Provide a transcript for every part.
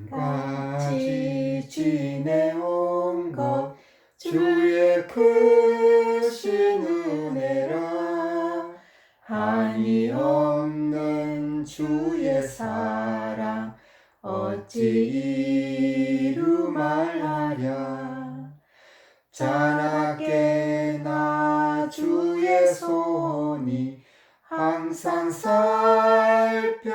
지금까지 지내온 것 주의 크신 은혜라. 한이 없는 주의 사랑 어찌 이루 말하랴. 자나깨 나 주의 손이 항상 살펴주시고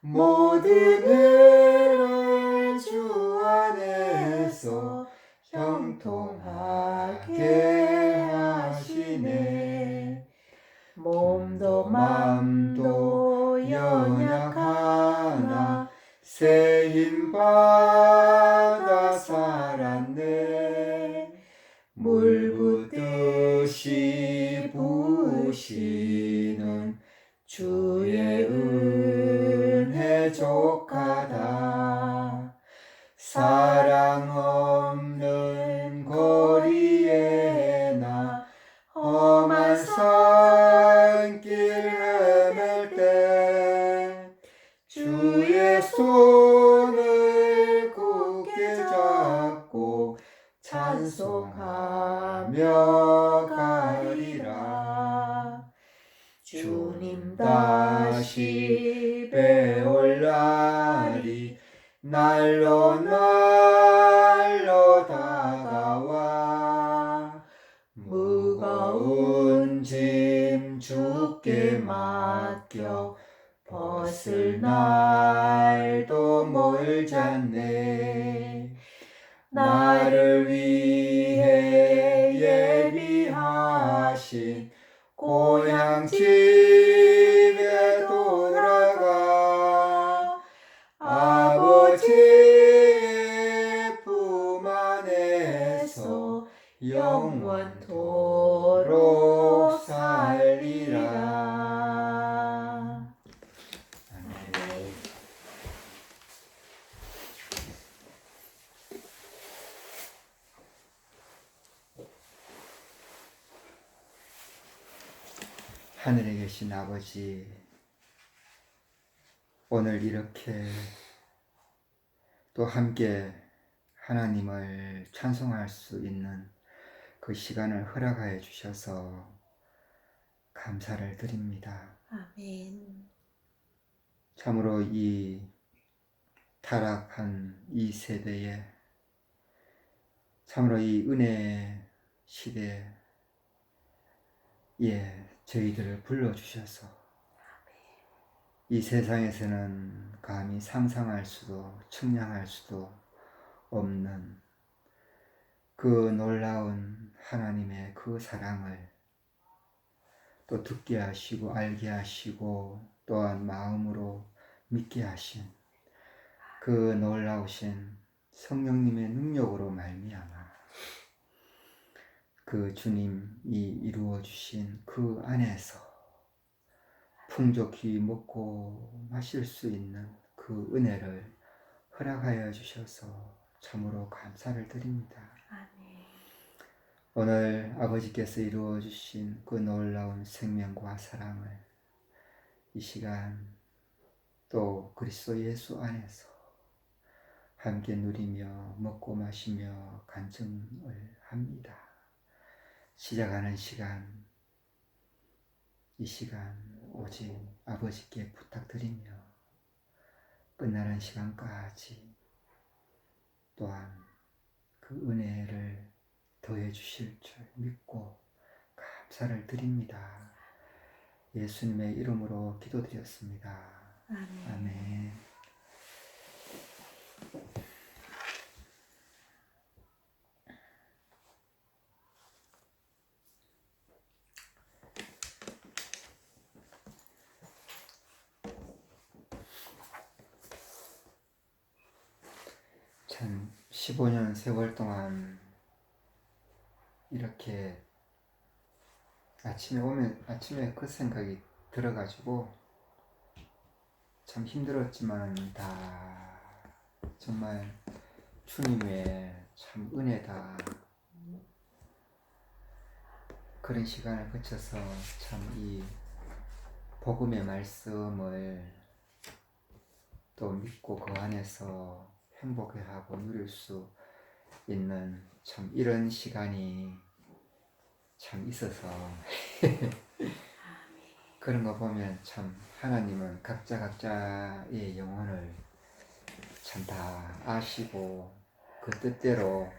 모든 일을 주 안에서 형통하게 하시네. 몸도 맘도 연약하나 새 힘 받아 살았네. 물 붓듯이 부으시는 주의 은혜 족하다. 사랑 없는 거리에 나 험한 산길 헤맬 때 주의 손을 굳게 잡고 찬송하며 가리라. 주님 다시 배올 날이 날로 날로 다가와 무거운 짐 주께 맡겨 벗을 날도 멀지 않네. 나를 위해 예비하신 고향 집에 돌아가 아버지의 품 안에서 영원토록 살리라. 아멘. 하늘에 계신 아버지, 오늘 이렇게 또 함께 하나님을 찬송할 수 있는 그 시간을 허락하여 주셔서 감사를 드립니다. 아멘. 참으로 이 타락한 이 세대에 참으로 이 은혜 시대에 저희들을 불러주셔서 이 세상에서는 감히 상상할 수도 측량할 수도 없는 그 놀라운 하나님의 그 사랑을 또 듣게 하시고 알게 하시고 또한 마음으로 믿게 하신 그 놀라우신 성령님의 능력으로 말미암아 그 주님이 이루어 주신 그 안에서 풍족히 먹고 마실 수 있는 그 은혜를 허락하여 주셔서 참으로 감사를 드립니다. 아멘. 오늘 아버지께서 이루어 주신 그 놀라운 생명과 사랑을 이 시간 또 그리스도 예수 안에서 함께 누리며 먹고 마시며 간증을 합니다. 시작하는 시간, 이 시간 오직 아버지께 부탁드리며 끝나는 시간까지 또한 그 은혜를 더해 주실 줄 믿고 감사를 드립니다. 예수님의 이름으로 기도드렸습니다. 아멘. 아멘. 참 15년 세월 동안 이렇게 아침에 그 생각이 들어가지고 참 힘들었지만 다 정말 주님의 참 은혜다. 그런 시간을 거쳐서 참 이 복음의 말씀을 또 믿고 그 안에서 행복해하고 누릴 수 있는 참 이런 시간이 참 있어서 그런 거 보면 참 하나님은 각자의 영혼을 참 다 아시고 그 뜻대로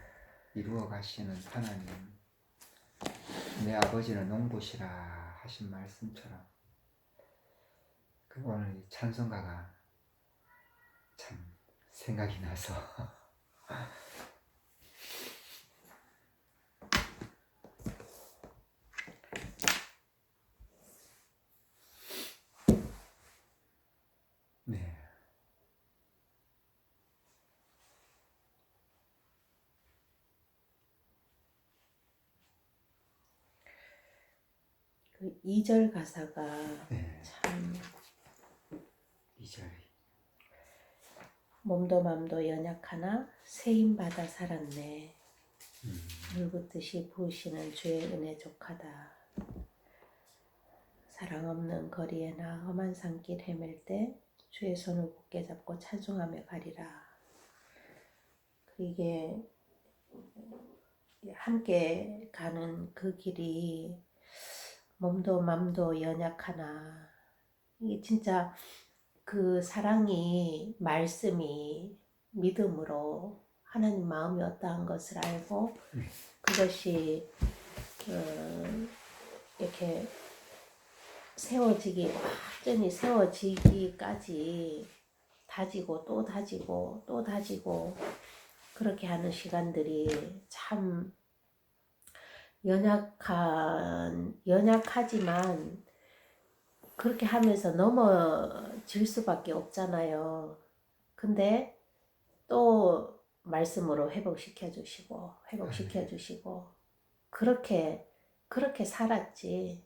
이루어 가시는 하나님, 내 아버지는 농부시라 하신 말씀처럼 그 오늘 이 찬송가가 참 생각이 나서 네. 그 2절 가사가 네. 참 2절 몸도 맘도 연약하나 세임받아 살았네. 물붓듯이 부으시는 주의 은혜 족하다. 사랑 없는 거리에나 험한 산길 헤맬 때 주의 손을 굳게 잡고 찬송하며 가리라. 이게 함께 가는 그 길이 몸도 맘도 연약하나, 이게 진짜 그 사랑이, 말씀이 믿음으로 하나님 마음이 어떠한 것을 알고 그것이 이렇게 완전히 세워지기까지 다지고 또 다지고 또 다지고 그렇게 하는 시간들이 참 연약하지만 그렇게 하면서 넘어질 수밖에 없잖아요. 근데 또 말씀으로 회복시켜 주시고 그렇게 살았지.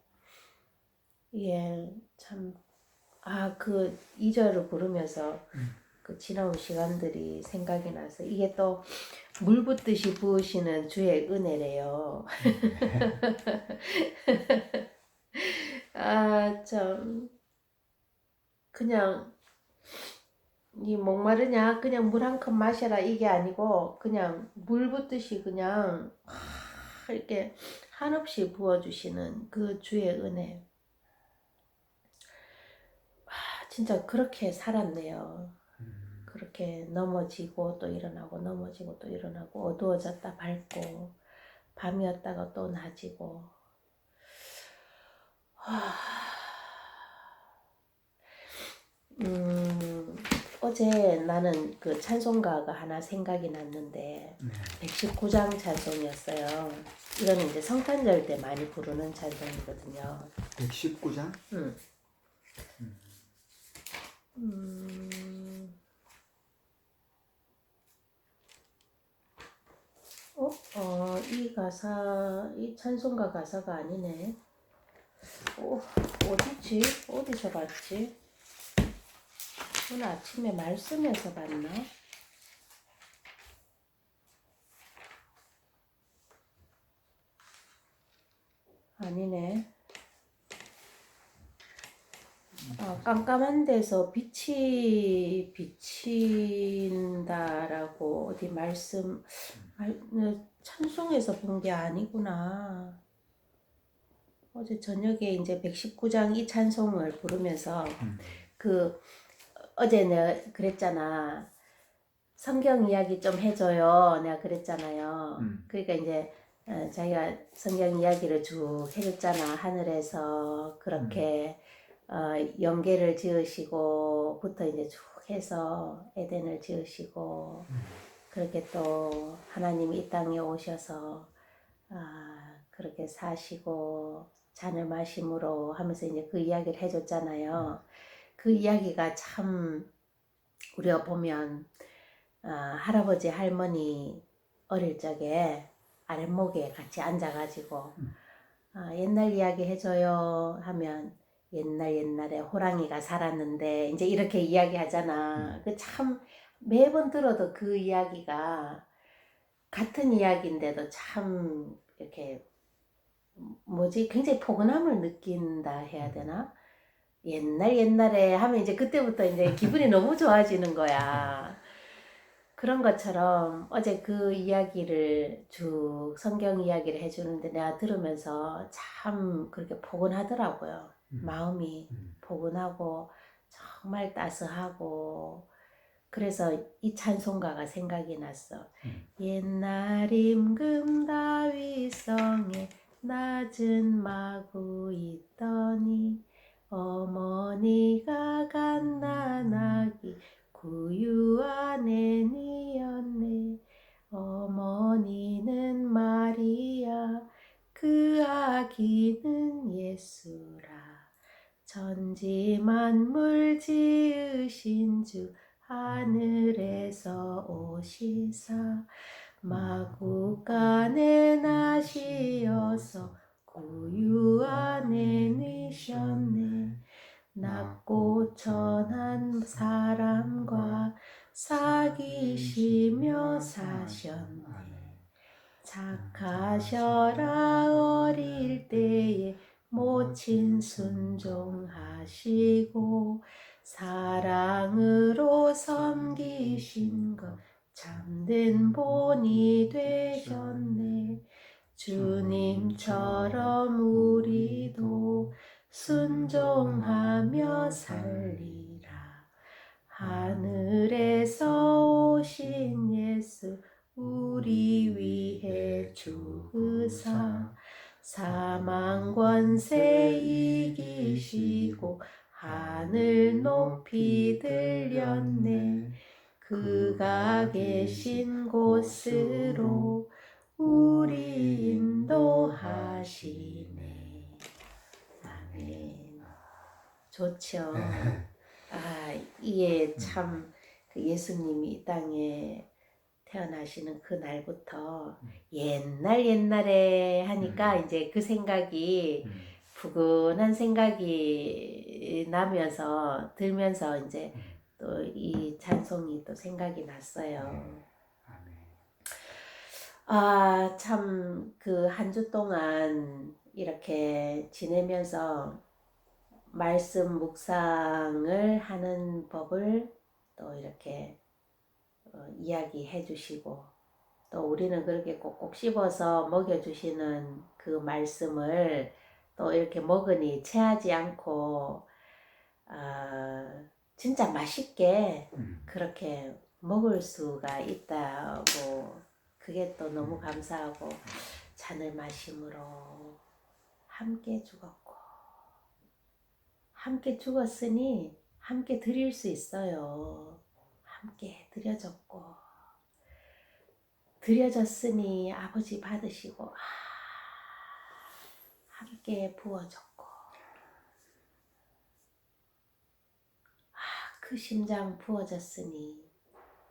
이게 참, 그 2절을 부르면서 그 지나온 시간들이 생각이 나서, 이게 또 물 붓듯이 부으시는 주의 은혜래요. 참, 그냥 이 목마르냐 그냥 물 한 컵 마셔라 이게 아니고 그냥 물 붓듯이 그냥 이렇게 한없이 부어주시는 그 주의 은혜. 진짜 그렇게 살았네요. 그렇게 넘어지고 또 일어나고 넘어지고 또 일어나고 어두워졌다 밝고 밤이었다가 또 낮이고. 어제 나는 그 찬송가가 하나 생각이 났는데 119장 찬송이었어요. 이거는 이제 성탄절 때 많이 부르는 찬송이거든요. 119장? 이 찬송가 가사가 아니네. 어디지? 어디서 봤지? 오늘 아침에 말씀에서 봤나? 아니네. 깜깜한 데서 빛이 비친다라고 어디 찬송에서 본 게 아니구나. 어제 저녁에 이제 119장 이 찬송을 부르면서 어제 내가 그랬잖아. 성경 이야기 좀 해줘요. 내가 그랬잖아요. 그러니까 이제 자기가 성경 이야기를 쭉 해줬잖아. 하늘에서 그렇게 영계를 지으시고부터 이제 쭉 해서 에덴을 지으시고 그렇게 또 하나님이 이 땅에 오셔서 그렇게 사시고 잔을 마심으로 하면서 이제 그 이야기를 해줬잖아요. 그 이야기가 참 우리가 보면 할아버지 할머니 어릴 적에 아랫목에 같이 앉아가지고 옛날 이야기 해줘요 하면 옛날에 호랑이가 살았는데 이제 이렇게 이야기하잖아. 그 참 매번 들어도 그 이야기가 같은 이야기인데도 참 이렇게 굉장히 포근함을 느낀다 해야 되나? 옛날에 하면 이제 그때부터 이제 기분이 너무 좋아지는 거야. 그런 것처럼 어제 그 이야기를 쭉 성경 이야기를 해주는데 내가 들으면서 참 그렇게 포근하더라고요. 마음이 포근하고 정말 따스하고 그래서 이 찬송가가 생각이 났어. 옛날 임금 다윗성에 낮은 마구 있더니 어머니가 갓난아기 구유 안에 니었네. 어머니는 마리아 그 아기는 예수라. 천지 만물 지으신 주 하늘에서 오시사 마구간에 나시어서 구유 안에 니셨네. 낮고 천한 사람과 사귀시며 사셨네. 착하셔라 어릴 때에 모친 순종하시고 사랑으로 섬기신 것 참된 본이 되셨네. 주님처럼 우리도 순종하며 살리라. 하늘에서 오신 예수 우리 위해 죽으사 사망 권세 이기시고 하늘 높이 들렸네. 그가 계신 곳으로 우리 인도하시네. 아멘. 좋죠. 이에 참 그 예수님이 이 땅에 태어나시는 그 날부터 옛날에 하니까 이제 그 생각이 부근한 생각이 나면서 들면서 이제 또 이 찬송이 또 생각이 났어요. 참 그 한 주 동안 이렇게 지내면서 말씀 묵상을 하는 법을 또 이렇게 이야기해 주시고 또 우리는 그렇게 꼭꼭 씹어서 먹여주시는 그 말씀을 또 이렇게 먹으니 체하지 않고 진짜 맛있게 그렇게 먹을 수가 있다고 그게 또 너무 감사하고 잔을 마심으로 함께 죽었고 함께 죽었으니 함께 드릴 수 있어요. 함께 드려졌고 드려졌으니 아버지 받으시고 함께 부어졌고 그 심장 부어졌으니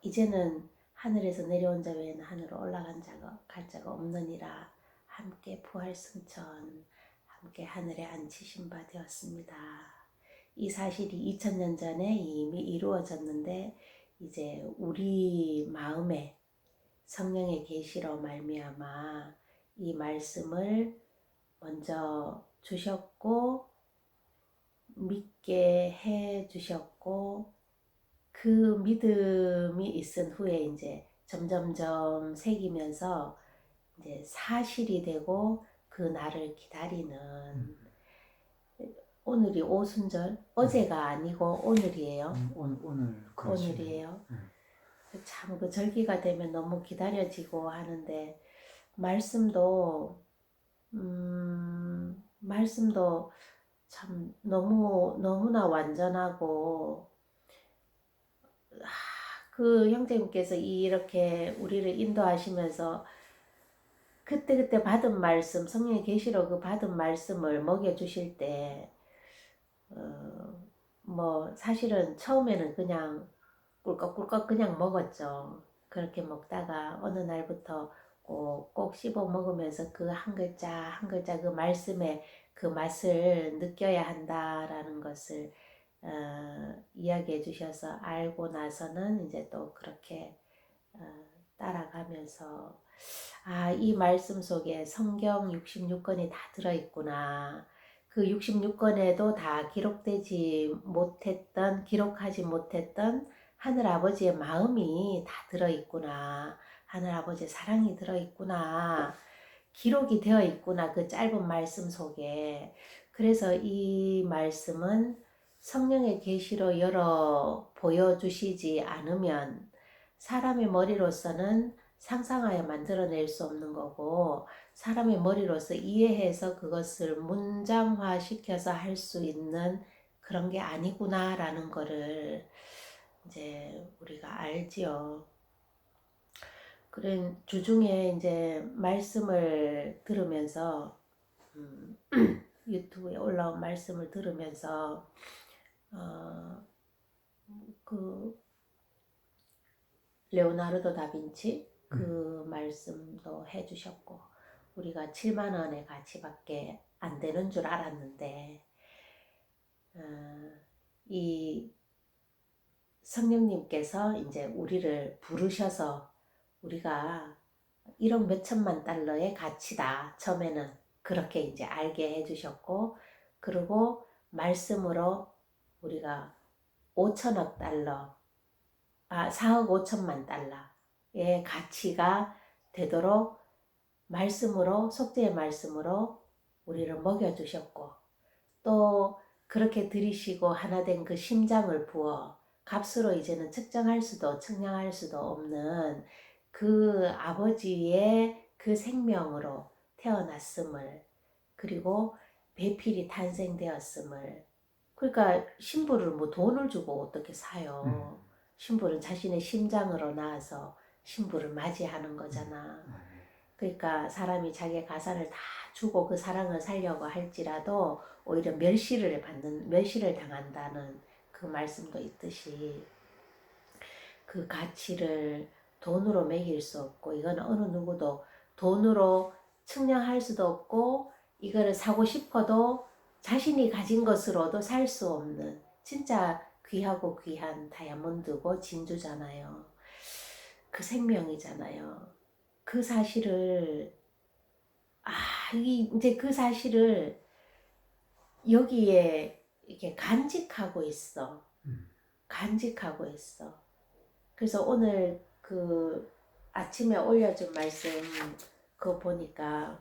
이제는 하늘에서 내려온 자 외에는 하늘로 올라간 자가 갈 자가 없느니라. 함께 부활승천 함께 하늘에 앉히신 바 되었습니다. 이 사실이 2000년 전에 이미 이루어졌는데 이제 우리 마음에 성령의 계시로 말미암아 이 말씀을 먼저 주셨고 믿게 해 주셨고 그 믿음이 있은 후에 이제 점점점 새기면서 이제 사실이 되고 그 날을 기다리는 오늘이 오순절 어제가 아니고 오늘이에요. 오늘 그렇지. 오늘이에요. 참 그 절기가 되면 너무 기다려지고 하는데 말씀도 참 너무나 완전하고 그 형제님께서 이렇게 우리를 인도하시면서 그때 받은 말씀 성령의 계시로 그 받은 말씀을 먹여주실 때 뭐 사실은 처음에는 그냥 꿀꺽꿀꺽 그냥 먹었죠. 그렇게 먹다가 어느 날부터 꼭 씹어 먹으면서 그 한 글자 한 글자 그 말씀의 그 맛을 느껴야 한다라는 것을 이야기해 주셔서 알고 나서는 이제 또 그렇게 따라가면서 이 말씀 속에 성경 66권이 다 들어있구나. 그 66권에도 다 기록하지 못했던 하늘아버지의 마음이 다 들어있구나. 하늘아버지의 사랑이 들어있구나. 기록이 되어 있구나. 그 짧은 말씀 속에. 그래서 이 말씀은 성령의 계시로 열어 보여주시지 않으면 사람의 머리로서는 상상하여 만들어낼 수 없는 거고, 사람의 머리로서 이해해서 그것을 문장화 시켜서 할 수 있는 그런 게 아니구나라는 거를 이제 우리가 알지요. 그런 주중에 이제 말씀을 들으면서 유튜브에 올라온 말씀을 들으면서 그 레오나르도 다빈치 그 말씀도 해주셨고, 우리가 7만 원의 가치밖에 안 되는 줄 알았는데 이 성령님께서 이제 우리를 부르셔서 우리가 1억 몇천만 달러의 가치다 처음에는 그렇게 이제 알게 해주셨고, 그리고 말씀으로 우리가 5천억 달러 4억 5천만 달러의 가치가 되도록 말씀으로, 속죄의 말씀으로 우리를 먹여주셨고, 또 그렇게 들이시고 하나 된 그 심장을 부어 값으로 이제는 측정할 수도 측량할 수도 없는 그 아버지의 그 생명으로 태어났음을, 그리고 배필이 탄생되었음을, 그러니까 신부를 뭐 돈을 주고 어떻게 사요. 신부는 자신의 심장으로 나와서 신부를 맞이하는 거잖아. 그러니까 사람이 자기의 가산을 다 주고 그 사랑을 살려고 할지라도 오히려 멸시를 당한다는 그 말씀도 있듯이, 그 가치를 돈으로 매길 수 없고, 이건 어느 누구도 돈으로 측량할 수도 없고, 이거를 사고 싶어도 자신이 가진 것으로도 살 수 없는 진짜 귀하고 귀한 다이아몬드고 진주잖아요. 그 생명이잖아요. 그 사실을 이제 그 사실을 여기에 이렇게 간직하고 있어. 간직하고 있어. 그래서 오늘 그 아침에 올려준 말씀 그거 보니까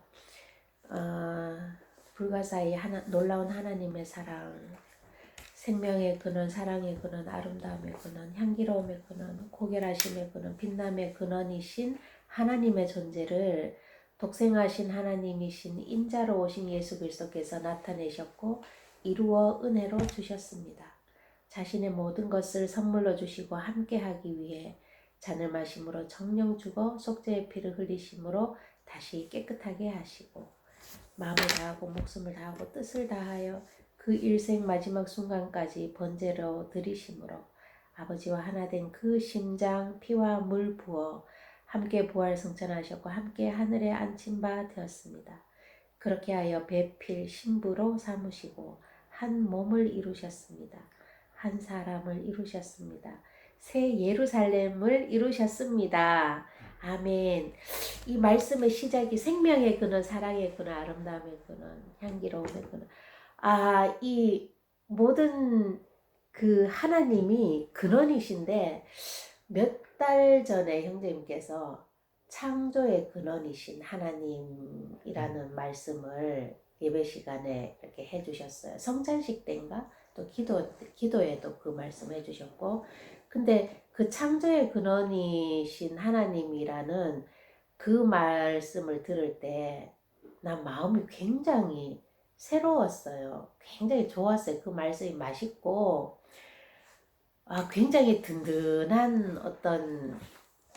불가사의 놀라운 하나님의 사랑, 생명의 근원, 사랑의 근원, 아름다움의 근원, 향기로움의 근원, 고결하심의 근원, 빛남의 근원이신 하나님의 존재를 독생하신 하나님이신 인자로 오신 예수 그리스도께서 나타내셨고 이루어 은혜로 주셨습니다. 자신의 모든 것을 선물로 주시고 함께하기 위해 잔을 마심으로 정령 주고 속죄의 피를 흘리심으로 다시 깨끗하게 하시고, 마음을 다하고 목숨을 다하고 뜻을 다하여 그 일생 마지막 순간까지 번제로 드리심으로 아버지와 하나 된 그 심장 피와 물 부어 함께 부활 승천하셨고 함께 하늘에 앉힌 바 되었습니다. 그렇게 하여 배필 신부로 삼으시고 한 몸을 이루셨습니다. 한 사람을 이루셨습니다. 새 예루살렘을 이루셨습니다. 아멘. 이 말씀의 시작이 생명의 근원, 사랑의 근원, 아름다움의 근원, 향기로움의 근원. 이 모든 그 하나님이 근원이신데, 몇 달 전에 형제님께서 창조의 근원이신 하나님이라는 말씀을 예배 시간에 이렇게 해주셨어요. 성찬식 때인가? 또 기도에도 그 말씀 해주셨고, 근데 그 창조의 근원이신 하나님이라는 그 말씀을 들을 때 난 마음이 굉장히 새로웠어요. 굉장히 좋았어요. 그 말씀이 맛있고, 굉장히 든든한 어떤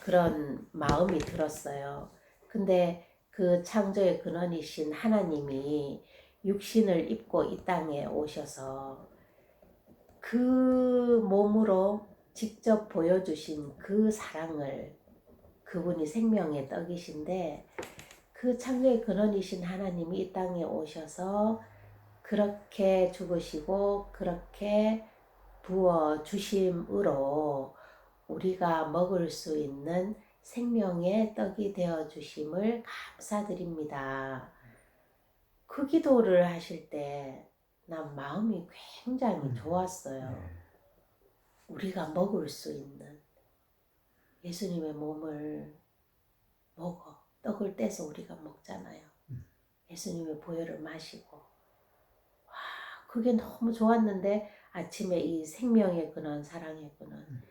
그런 마음이 들었어요. 근데 그 창조의 근원이신 하나님이 육신을 입고 이 땅에 오셔서 그 몸으로 직접 보여주신 그 사랑을, 그분이 생명의 떡이신데 그 창조의 근원이신 하나님이 이 땅에 오셔서 그렇게 죽으시고 그렇게 부어 주심으로 우리가 먹을 수 있는 생명의 떡이 되어 주심을 감사드립니다. 그 기도를 하실 때 난 마음이 굉장히 좋았어요. 네. 우리가 먹을 수 있는 예수님의 몸을 먹어. 떡을 떼서 우리가 먹잖아요. 예수님의 보혈을 마시고. 와, 그게 너무 좋았는데 아침에 이 생명의 근원, 사랑의 근원.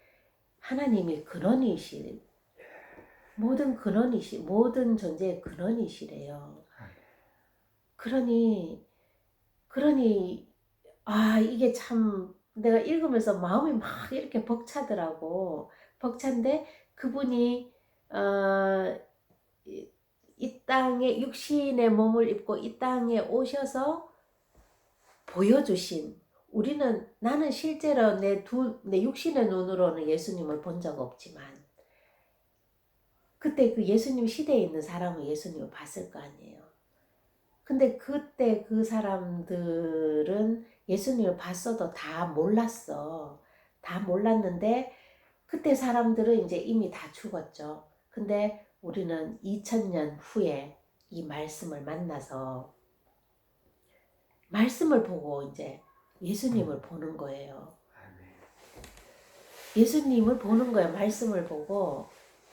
하나님이 근원이시, 모든 근원이시, 모든 존재의 근원이시래요. 그러니, 이게 참 내가 읽으면서 마음이 막 이렇게 벅차더라고. 벅찬데 그분이, 이 땅에 육신의 몸을 입고 이 땅에 오셔서 보여주신, 나는 실제로 내 육신의 눈으로는 예수님을 본 적 없지만 그때 그 예수님 시대에 있는 사람은 예수님을 봤을 거 아니에요. 근데 그때 그 사람들은 예수님을 봤어도 다 몰랐어. 다 몰랐는데 그때 사람들은 이제 이미 다 죽었죠. 근데 우리는 2000년 후에 이 말씀을 만나서 말씀을 보고 이제 예수님을 보는 거예요. 예수님을 보는 거예요. 말씀을 보고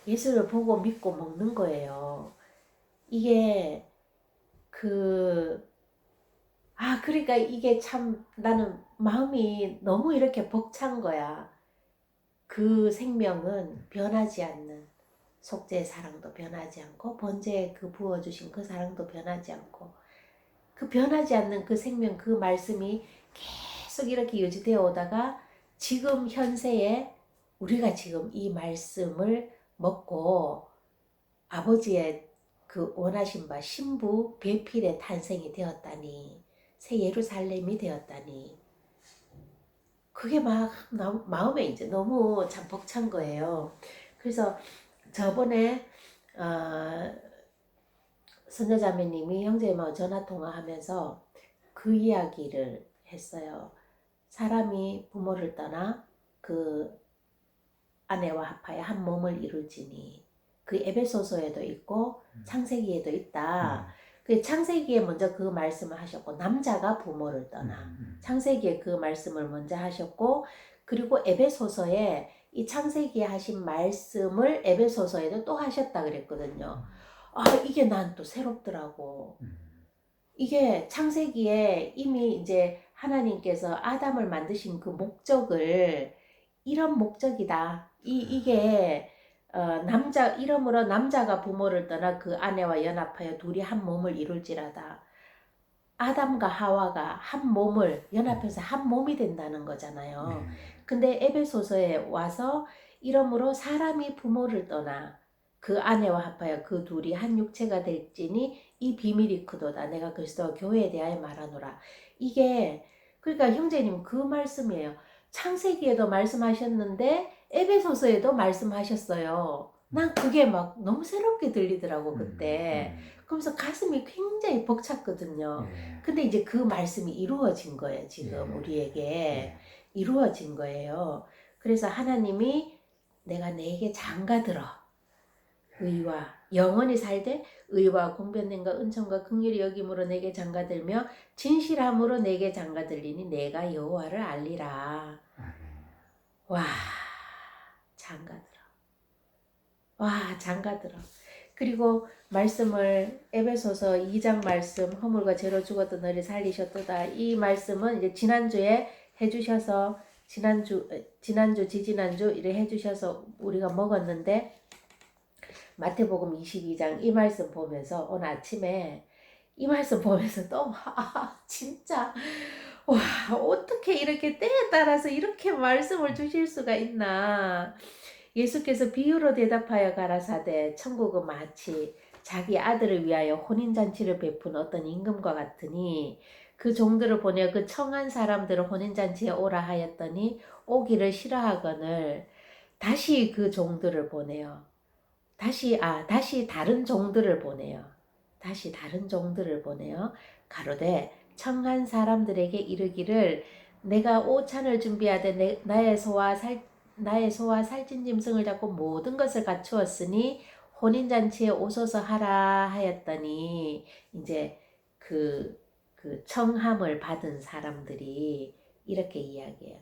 예수를 보고 믿고 먹는 거예요. 이게 그러니까 이게 참 나는 마음이 너무 이렇게 벅찬 거야. 그 생명은 변하지 않는 속죄의 사랑도 변하지 않고 번제에 그 부어주신 그 사랑도 변하지 않고 그 변하지 않는 그 생명 그 말씀이 계속 이렇게 유지되어 오다가 지금 현세에 우리가 지금 이 말씀을 먹고 아버지의 그 원하신 바 신부 배필의 탄생이 되었다니 새 예루살렘이 되었다니 그게 막 마음에 이제 너무 참 벅찬 거예요. 그래서 저번에 선녀자매님이 형제님하고 전화통화하면서 그 이야기를 했어요. 사람이 부모를 떠나 그 아내와 합하여 한 몸을 이룰지니 그 에베소서에도 있고 창세기에도 있다. 그 창세기에 먼저 그 말씀을 하셨고 남자가 부모를 떠나 창세기에 그 말씀을 먼저 하셨고 그리고 에베소서에 이 창세기에 하신 말씀을 에베소서에도 또 하셨다 그랬거든요. 이게 난 또 새롭더라고. 이게 창세기에 이미 이제 하나님께서 아담을 만드신 그 목적을 이런 목적이다. 이게 이러므로 남자가 부모를 떠나 그 아내와 연합하여 둘이 한 몸을 이룰지라다. 아담과 하와가 한 몸을 연합해서 한 몸이 된다는 거잖아요. 근데 에베소서에 와서 이러므로 사람이 부모를 떠나 그 아내와 합하여 그 둘이 한 육체가 될지니 이 비밀이 크도다. 내가 그리스도와 교회에 대하여 말하노라. 이게 그러니까 형제님 그 말씀이에요. 창세기에도 말씀하셨는데 에베소서에도 말씀하셨어요. 난 그게 막 너무 새롭게 들리더라고 그때. 그러면서 가슴이 굉장히 벅찼거든요. 근데 이제 그 말씀이 이루어진 거예요. 지금 우리에게 이루어진 거예요. 그래서 하나님이 내가 내게 장가들어 의와 영원히 살되 의와 공변됨과 은총과 긍휼이 여김으로 내게 장가들며 진실함으로 내게 장가들리니 내가 여호와를 알리라. 와 장가들어. 와 장가들어. 그리고 말씀을 에베소서 2장 말씀 허물과 죄로 죽었던 너를 살리셨도다. 이 말씀은 이제 지난주에 해주셔서 지난주 지지난주 이래 해주셔서 우리가 먹었는데 마태복음 22장 이 말씀 보면서 오늘 아침에 이 말씀 보면서 또 진짜 와 어떻게 이렇게 때에 따라서 이렇게 말씀을 주실 수가 있나. 예수께서 비유로 대답하여 가라사대 천국은 마치 자기 아들을 위하여 혼인잔치를 베푼 어떤 임금과 같으니 그 종들을 보내 그 청한 사람들을 혼인잔치에 오라 하였더니 오기를 싫어하거늘 다시 그 종들을 보내요. 다시 다른 종들을 보내요. 다시 다른 종들을 보내요. 가로되 청한 사람들에게 이르기를 내가 오찬을 준비하되 나의 소와 살찐 짐승을 잡고 모든 것을 갖추었으니 혼인잔치에 오소서 하라 하였더니 이제 그 그 청함을 받은 사람들이 이렇게 이야기해요.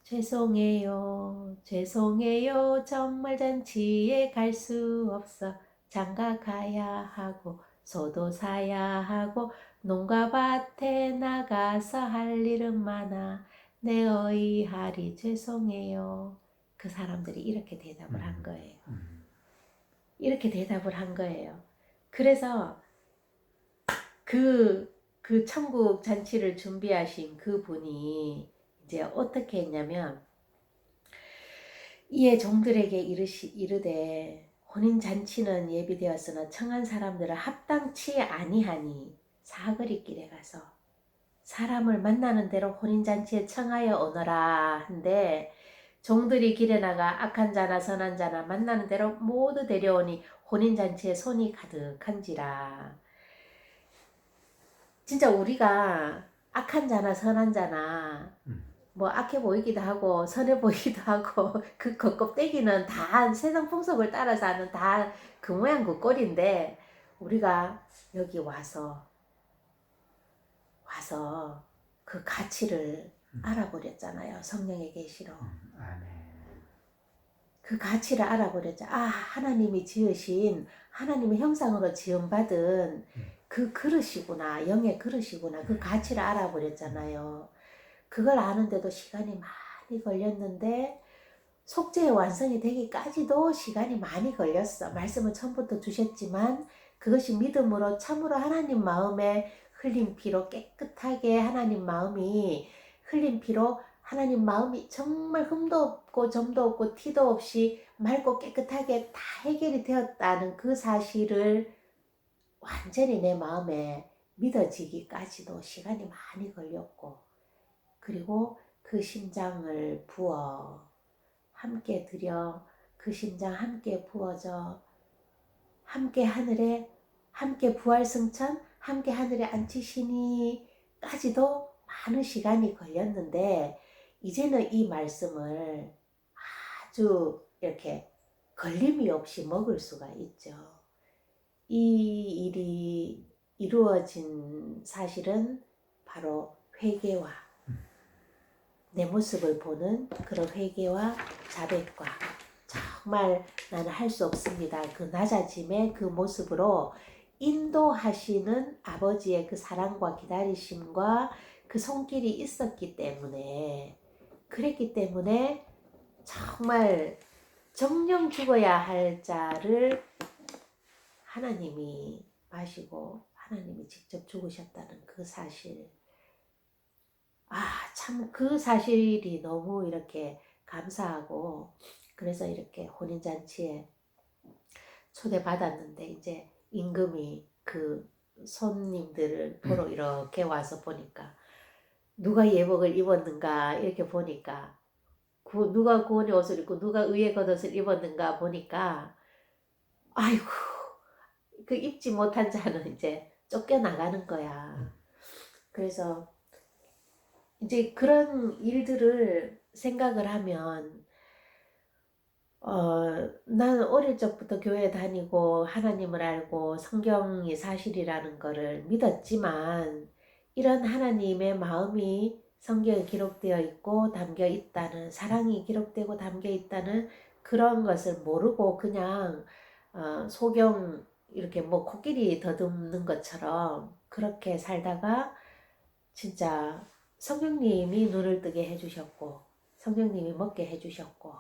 죄송해요, 죄송해요, 정말 잔치에 갈 수 없어. 장가 가야 하고 소도 사야 하고 농가 밭에 나가서 할 일은 많아. 내 어이하리 죄송해요. 그 사람들이 이렇게 대답을 한 거예요. 이렇게 대답을 한 거예요. 그래서 그 천국 잔치를 준비하신 그 분이 이제 어떻게 했냐면 이에 종들에게 이르되 혼인 잔치는 예비되었으나 청한 사람들은 합당치 아니하니 사거리 길에 가서 사람을 만나는 대로 혼인 잔치에 청하여 오너라 한데 종들이 길에 나가 악한 자나 선한 자나 만나는 대로 모두 데려오니 혼인 잔치에 손이 가득한지라. 진짜 우리가 악한 자나 선한 자나 뭐 악해 보이기도 하고 선해 보이기도 하고 그 겉껍데기는 다 세상 풍속을 따라서 하는 다 그 모양 그 꼴인데 우리가 여기 와서 그 가치를 알아버렸잖아요. 성령의 계시로. 그 가치를 알아버렸죠. 아, 하나님이 지으신 하나님의 형상으로 지음받은 그 그릇이구나. 영의 그릇이구나. 그 가치를 알아버렸잖아요. 그걸 아는데도 시간이 많이 걸렸는데 속죄의 완성이 되기까지도 시간이 많이 걸렸어. 말씀을 처음부터 주셨지만 그것이 믿음으로 참으로 하나님 마음에 흘린 피로 깨끗하게 하나님 마음이 흘린 피로 하나님 마음이 정말 흠도 없고 점도 없고 티도 없이 맑고 깨끗하게 다 해결이 되었다는 그 사실을 완전히 내 마음에 믿어지기까지도 시간이 많이 걸렸고 그리고 그 심장을 부어 함께 드려 그 심장 함께 부어져 함께 하늘에 함께 부활승천 함께 하늘에 앉히시니까지도 많은 시간이 걸렸는데 이제는 이 말씀을 아주 이렇게 걸림이 없이 먹을 수가 있죠. 이 일이 이루어진 사실은 바로 회개와 내 모습을 보는 그런 회개와 자백과 정말 나는 할 수 없습니다. 그 낮아짐의 그 모습으로 인도하시는 아버지의 그 사랑과 기다리심과 그 손길이 있었기 때문에 그랬기 때문에 정말 정령 죽어야 할 자를 하나님이 마시고 하나님이 직접 죽으셨다는 그 사실 참 그 사실이 너무 이렇게 감사하고 그래서 이렇게 혼인잔치에 초대받았는데 이제 임금이 그 손님들을 보러 이렇게 와서 보니까 누가 예복을 입었는가 이렇게 보니까 누가 구원의 옷을 입고 누가 의의 겉옷을 입었는가 보니까 아이고 그 입지 못한 자는 이제 쫓겨나가는 거야. 그래서 이제 그런 일들을 생각을 하면 나는 어릴 적부터 교회 다니고 하나님을 알고 성경이 사실이라는 거를 믿었지만 이런 하나님의 마음이 성경에 기록되어 있고 담겨 있다는 사랑이 기록되고 담겨 있다는 그런 것을 모르고 그냥 소경 이렇게 뭐 코끼리 더듬는 것처럼 그렇게 살다가 진짜 성령님이 눈을 뜨게 해주셨고 성령님이 먹게 해주셨고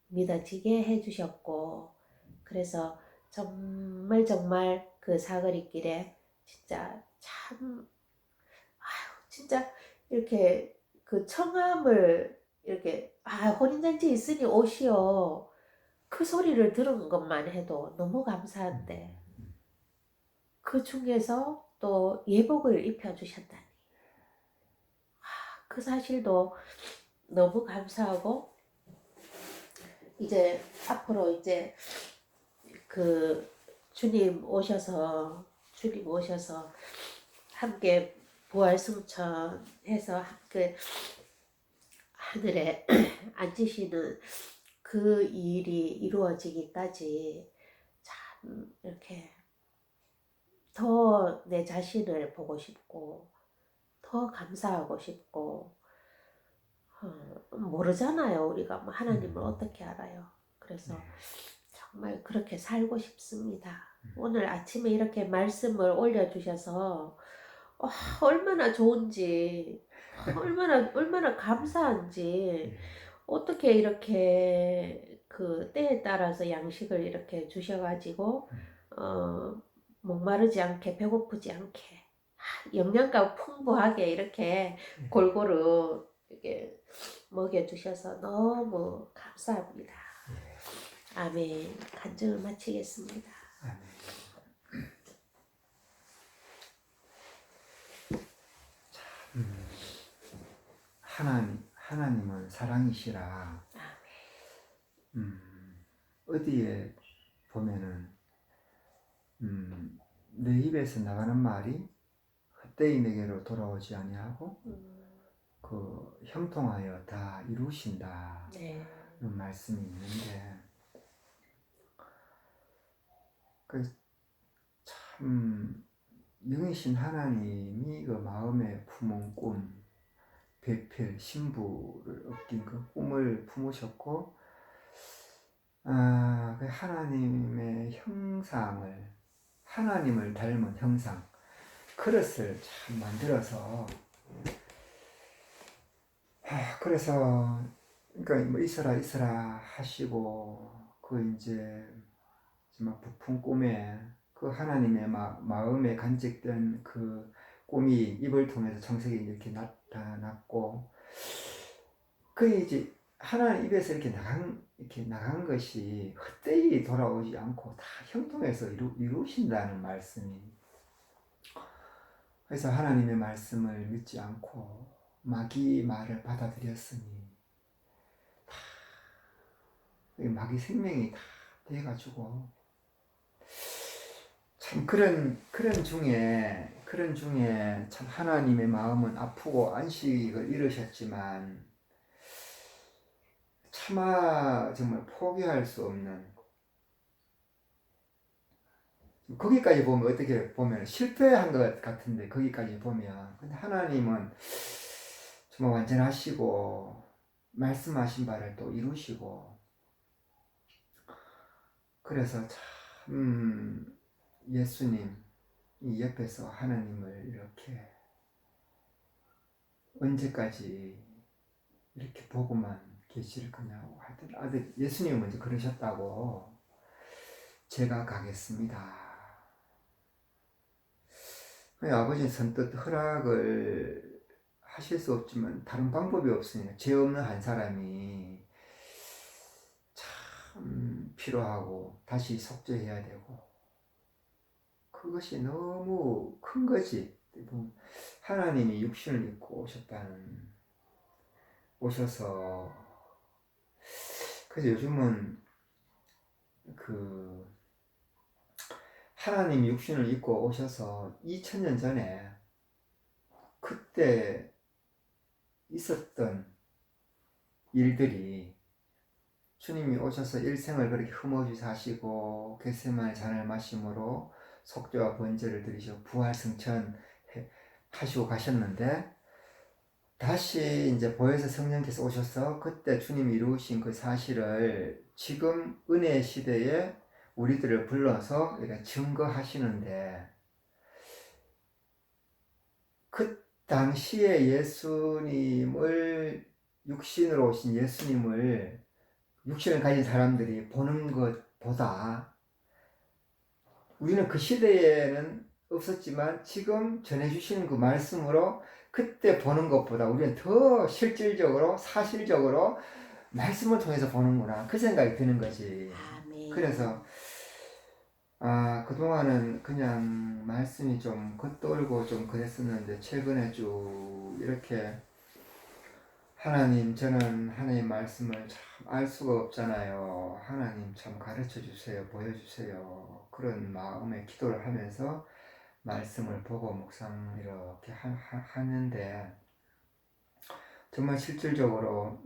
믿어지게 해주셨고 그래서 정말 그 사거리 길에 진짜 참 진짜 이렇게 그 청함을 이렇게 혼인잔치 있으니 오시오 그 소리를 들은 것만 해도 너무 감사한데 그 중에서 또 예복을 입혀주셨다니 그 사실도 너무 감사하고 이제 앞으로 이제 그 주님 오셔서 함께 부활승천해서 함께 하늘에 앉으시는 그 일이 이루어지기까지 참 이렇게 더 내 자신을 보고 싶고 더 감사하고 싶고 모르잖아요. 우리가 뭐 하나님을 어떻게 알아요. 그래서 네. 정말 그렇게 살고 싶습니다. 오늘 아침에 이렇게 말씀을 올려주셔서 얼마나 좋은지, 얼마나 감사한지, 예. 어떻게 이렇게 그 때에 따라서 양식을 이렇게 주셔가지고, 어, 목마르지 않게, 배고프지 않게, 영양가 풍부하게 이렇게 예. 골고루 이렇게 먹여주셔서 너무 감사합니다. 예. 아멘. 간증을 마치겠습니다. 아멘. 음, 하나님은 사랑이시라. 어디에 보면은 내 입에서 나가는 말이 헛되이 내게로 돌아오지 아니하고 그 형통하여 다 이루신다. 네. 는 말씀이 있는데 참 영이신 하나님이 그 마음에 품은 꿈, 배필, 신부를 얻긴 그 꿈을 품으셨고, 그 하나님의 형상을, 하나님을 닮은 형상, 그릇을 참 만들어서, 그래서, 그러니까 뭐 있어라 하시고, 그 이제, 정말 부푼 꿈에, 그 하나님의 마음에 간직된 그 꿈이 입을 통해서 청색이 이렇게 나타났고, 그 이제 하나님 입에서 이렇게 나간 것이 헛되이 돌아오지 않고 다 형통해서 이루신다는 말씀이. 그래서 하나님의 말씀을 믿지 않고 마귀 말을 받아들였으니 마귀 생명이 다 돼가지고 참 그런 중에 참 하나님의 마음은 아프고 안식을 잃으셨지만 차마 정말 포기할 수 없는, 거기까지 보면 어떻게 보면 실패한 것 같은데, 거기까지 보면 근데 하나님은 정말 완전하시고 말씀하신 바를 또 이루시고, 그래서 참 예수님 이 옆에서 하나님을 이렇게 언제까지 이렇게 보고만 계실 거냐고 하여튼 아들 예수님이 먼저 그러셨다고, 제가 가겠습니다. 아버지는 선뜻 허락을 하실 수 없지만 다른 방법이 없으니까, 죄 없는 한 사람이 참 필요하고 다시 속죄해야 되고, 그것이 너무 큰 거지. 하나님이 육신을 입고 오셔서, 그래서 요즘은 그 하나님이 육신을 입고 오셔서 2000년 전에 그때 있었던 일들이, 주님이 오셔서 일생을 그렇게 흠없이 사시고 겟세마네 잔을 마심으로 속죄와 번제를 드리시고 부활 승천 하시고 가셨는데, 다시 이제 보혜사 성령께서 오셔서 그때 주님이 이루신 그 사실을 지금 은혜의 시대에 우리들을 불러서 이렇게 증거하시는데, 그 당시에 예수님을, 육신으로 오신 예수님을 육신을 가진 사람들이 보는 것보다, 우리는 그 시대에는 없었지만 지금 전해주시는 그 말씀으로 그때 보는 것보다 우리는 더 실질적으로 사실적으로 말씀을 통해서 보는구나, 그 생각이 드는 거지. 아멘. 그래서 그동안은 그냥 말씀이 좀 겉돌고 좀 그랬었는데, 최근에 쭉 이렇게 하나님, 저는 하나님 말씀을 참 알 수가 없잖아요. 하나님 참 가르쳐 주세요, 보여주세요. 그런 마음의 기도를 하면서 말씀을 보고 묵상 이렇게 하는데, 정말 실질적으로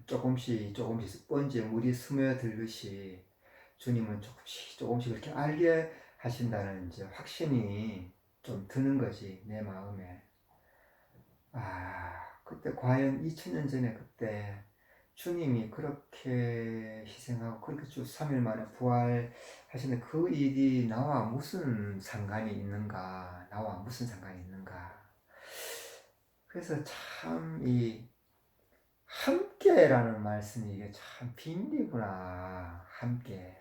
조금씩 스펀지에 물이 스며들듯이 주님은 조금씩 그렇게 알게 하신다는 이제 확신이 좀 드는 거지, 내 마음에. 그때 과연 2000년 전에 그때 주님이 그렇게 희생하고 그렇게 주 3일 만에 부활하시는 그 일이 나와 무슨 상관이 있는가? 나와 무슨 상관이 있는가? 그래서 참 이 함께라는 말씀이 이게 참 비밀이구나. 함께.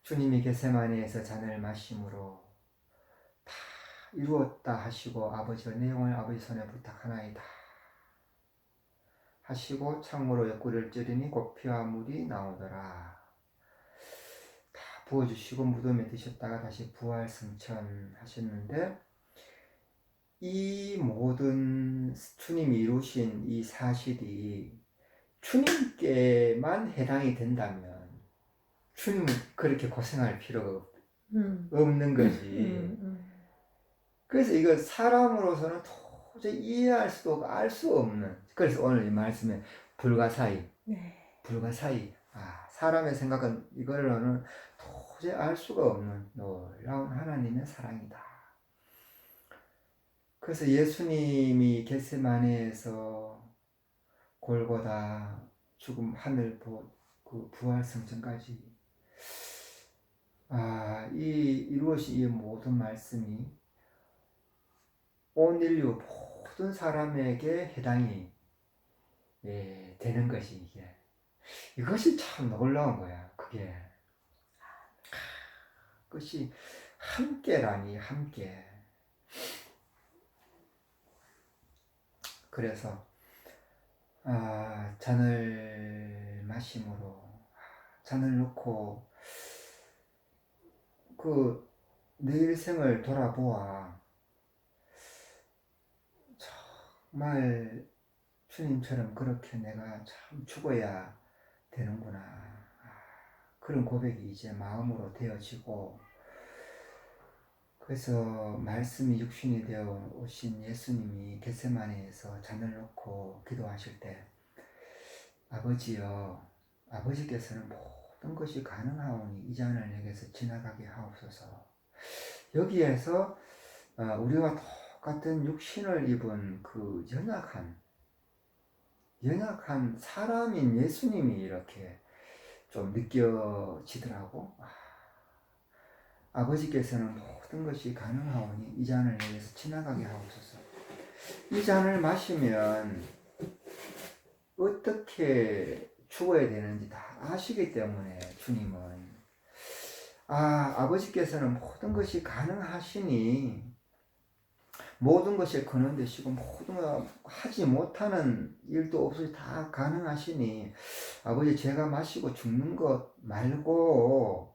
주님이 겟세마네에서 잔을 마심으로 다 이루었다 하시고 아버지가 내 영을 아버지 손에 부탁하나이다 하시고 창으로 옆구리를 찌르니 곧 피와 물이 나오더라. 다 부어주시고 무덤에 드셨다가 다시 부활 승천하셨는데 이 모든 주님이 이루신 이 사실이 주님께만 해당이 된다면 주님은 그렇게 고생할 필요가 없는 거지. 그래서 이거 사람으로서는 도저히 이해할 수도 없고 알 수 없는. 그래서 오늘 이 말씀에 불가사의, 네. 불가사의. 사람의 생각은 이거로는 도저히 알 수가 없는 놀라운 하나님의 사랑이다. 그래서 예수님이 겟세마네에서 골고다 죽음 하늘 그 부활 성전까지 이 이루어진 이 모든 말씀이 온 인류 모든 사람에게 해당이 되는 것이 이것이 참 놀라운 거야. 그것이 함께라니 함께. 그래서 잔을 마심으로 잔을 놓고 그 내 일생을 돌아보아 정말 주님처럼 그렇게 내가 참 죽어야 되는구나. 그런 고백이 이제 마음으로 되어지고, 그래서 말씀이 육신이 되어 오신 예수님이 겟세마네에서 잔을 놓고 기도하실 때 아버지여, 아버지께서는 모든 것이 가능하오니 이 잔을 내게서 지나가게 하옵소서. 여기에서 우리와 똑같은 육신을 입은 그 연약한 사람인 예수님이 이렇게 좀 느껴지더라고. 아버지께서는 모든 것이 가능하오니 이 잔을 내게서 지나가게 하옵소서. 이 잔을 마시면 어떻게 죽어야 되는지 다 아시기 때문에 주님은 아버지께서는 모든 것이 가능하시니 모든 것이 근원되시고 모든 거 하지 못하는 일도 없이 다 가능하시니 아버지 제가 마시고 죽는 것 말고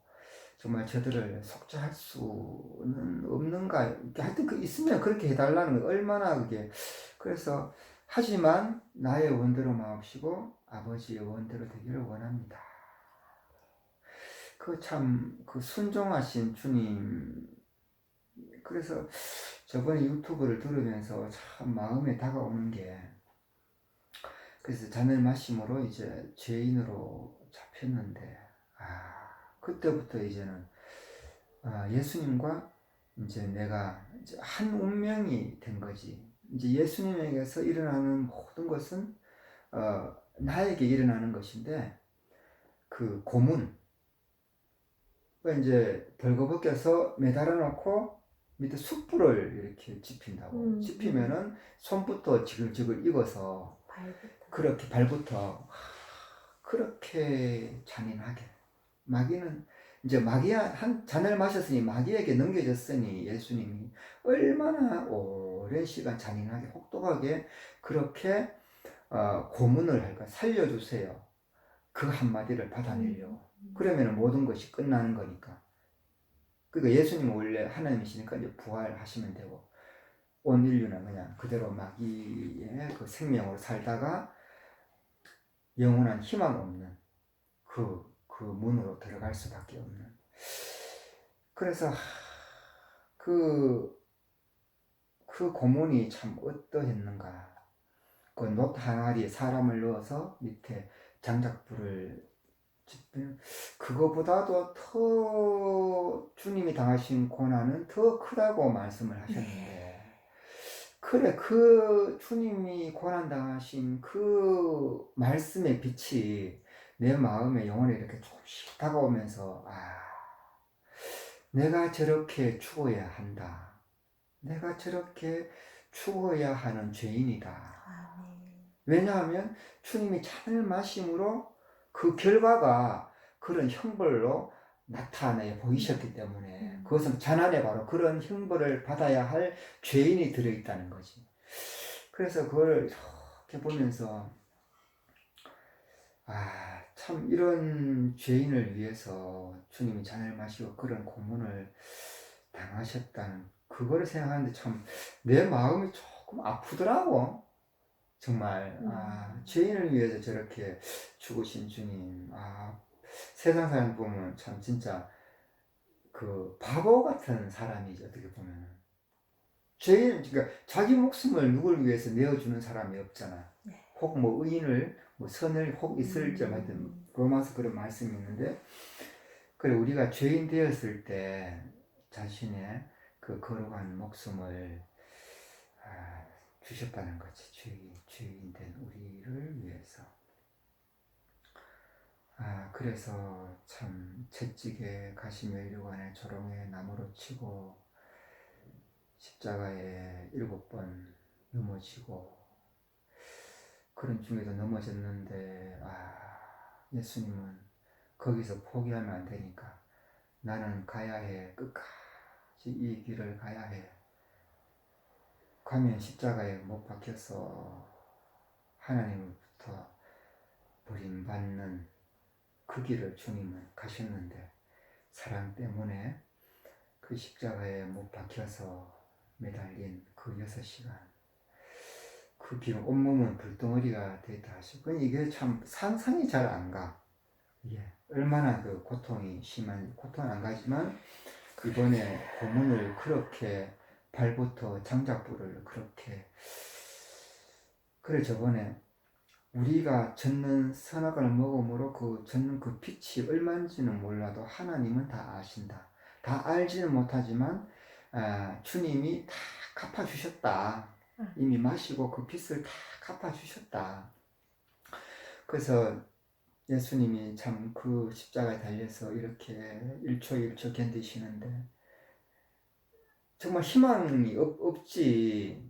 정말 저들을 속죄할 수는 없는가. 하여튼 그 있으면 그렇게 해달라는 거 얼마나 그게. 그래서 하지만 나의 원대로 마옵시고 아버지의 원대로 되기를 원합니다. 그 순종하신 주님. 그래서 저번에 유튜브를 들으면서 참 마음에 다가오는 게, 그래서 잔을 마심으로 이제 죄인으로 잡혔는데 그때부터 이제는 예수님과 이제 내가 이제 한 운명이 된 거지. 이제 예수님에게서 일어나는 모든 것은 나에게 일어나는 것인데 그 고문, 이제 벌거벗겨서 매달아 놓고 밑에 숯불을 이렇게 지핀다고. 지피면은 손부터 지글지글 익어서 그렇게 발부터 그렇게 잔인하게. 마귀는 이제 한 잔을 마셨으니 마귀에게 넘겨졌으니 예수님이 얼마나 오랜 시간 잔인하게 혹독하게 그렇게 고문을 할까. 살려주세요. 그 한마디를 받아내려고. 그러면 모든 것이 끝나는 거니까. 그러니까 예수님은 원래 하나님이시니까 이제 부활하시면 되고 온 인류는 그냥 그대로 마귀의 그 생명으로 살다가 영원한 희망 없는 그 문으로 들어갈 수밖에 없는. 그래서 그 고문이 참 어떠했는가. 그 놋 항아리에 사람을 넣어서 밑에 장작불을 지피는, 그거보다도 더 주님이 당하신 고난은 더 크다고 말씀을 하셨는데 그래, 그 주님이 고난당하신 그 말씀의 빛이 내 마음의 영혼에 이렇게 조금씩 다가오면서, 내가 저렇게 죽어야 한다. 내가 저렇게 죽어야 하는 죄인이다. 아멘. 왜냐하면 주님이 잔을 마심으로 그 결과가 그런 형벌로 나타내 보이셨기 때문에 그것은 잔 안에 바로 그런 형벌을 받아야 할 죄인이 들어있다는 거지. 그래서 그걸 이렇게 보면서 참 이런 죄인을 위해서 주님이 잔을 마시고 그런 고문을 당하셨다는 그거를 생각하는데 참 내 마음이 조금 아프더라고. 정말 죄인을 위해서 저렇게 죽으신 주님, 세상 사람 보면 참 진짜 그 바보 같은 사람이죠. 어떻게 보면 죄인, 그러니까 자기 목숨을 누굴 위해서 내어주는 사람이 없잖아. 네. 혹 뭐 의인을 뭐 선을 혹 있을 점 하여튼 로마서 그런 말씀이 있는데, 그래 우리가 죄인 되었을 때 자신의 그 거룩한 목숨을 주셨다는 거지. 죄인 된 우리를 위해서. 그래서 참 채찍에 가시멜류관에 조롱에 나무로 치고 십자가에 7번 넘어지고 그런 중에도 넘어졌는데 예수님은 거기서 포기하면 안 되니까 나는 가야 해. 끝까지 이 길을 가야 해. 가면 십자가에 못 박혀서 하나님으로부터 버림받는 그 길을 주님은 가셨는데 사랑 때문에 그 십자가에 못 박혀서 매달린 그 6시간 그 길 온몸은 불덩어리가 됐다 하시고 이게 참 상상이 잘 안 가. 이게 얼마나 그 고통이 심한 고통은 안 가지만 이번에 고문을 그렇게 발부터 장작불을 그렇게 그래 저번에 우리가 젓는 선악을 먹음으로 그 젓는 그 빛이 얼마인지는 몰라도 하나님은 다 아신다. 다 알지는 못하지만 주님이 다 갚아주셨다. 이미 마시고 그 빛을 다 갚아주셨다. 그래서 예수님이 참 그 십자가에 달려서 이렇게 1초 1초 견디시는데 정말 희망이 없지.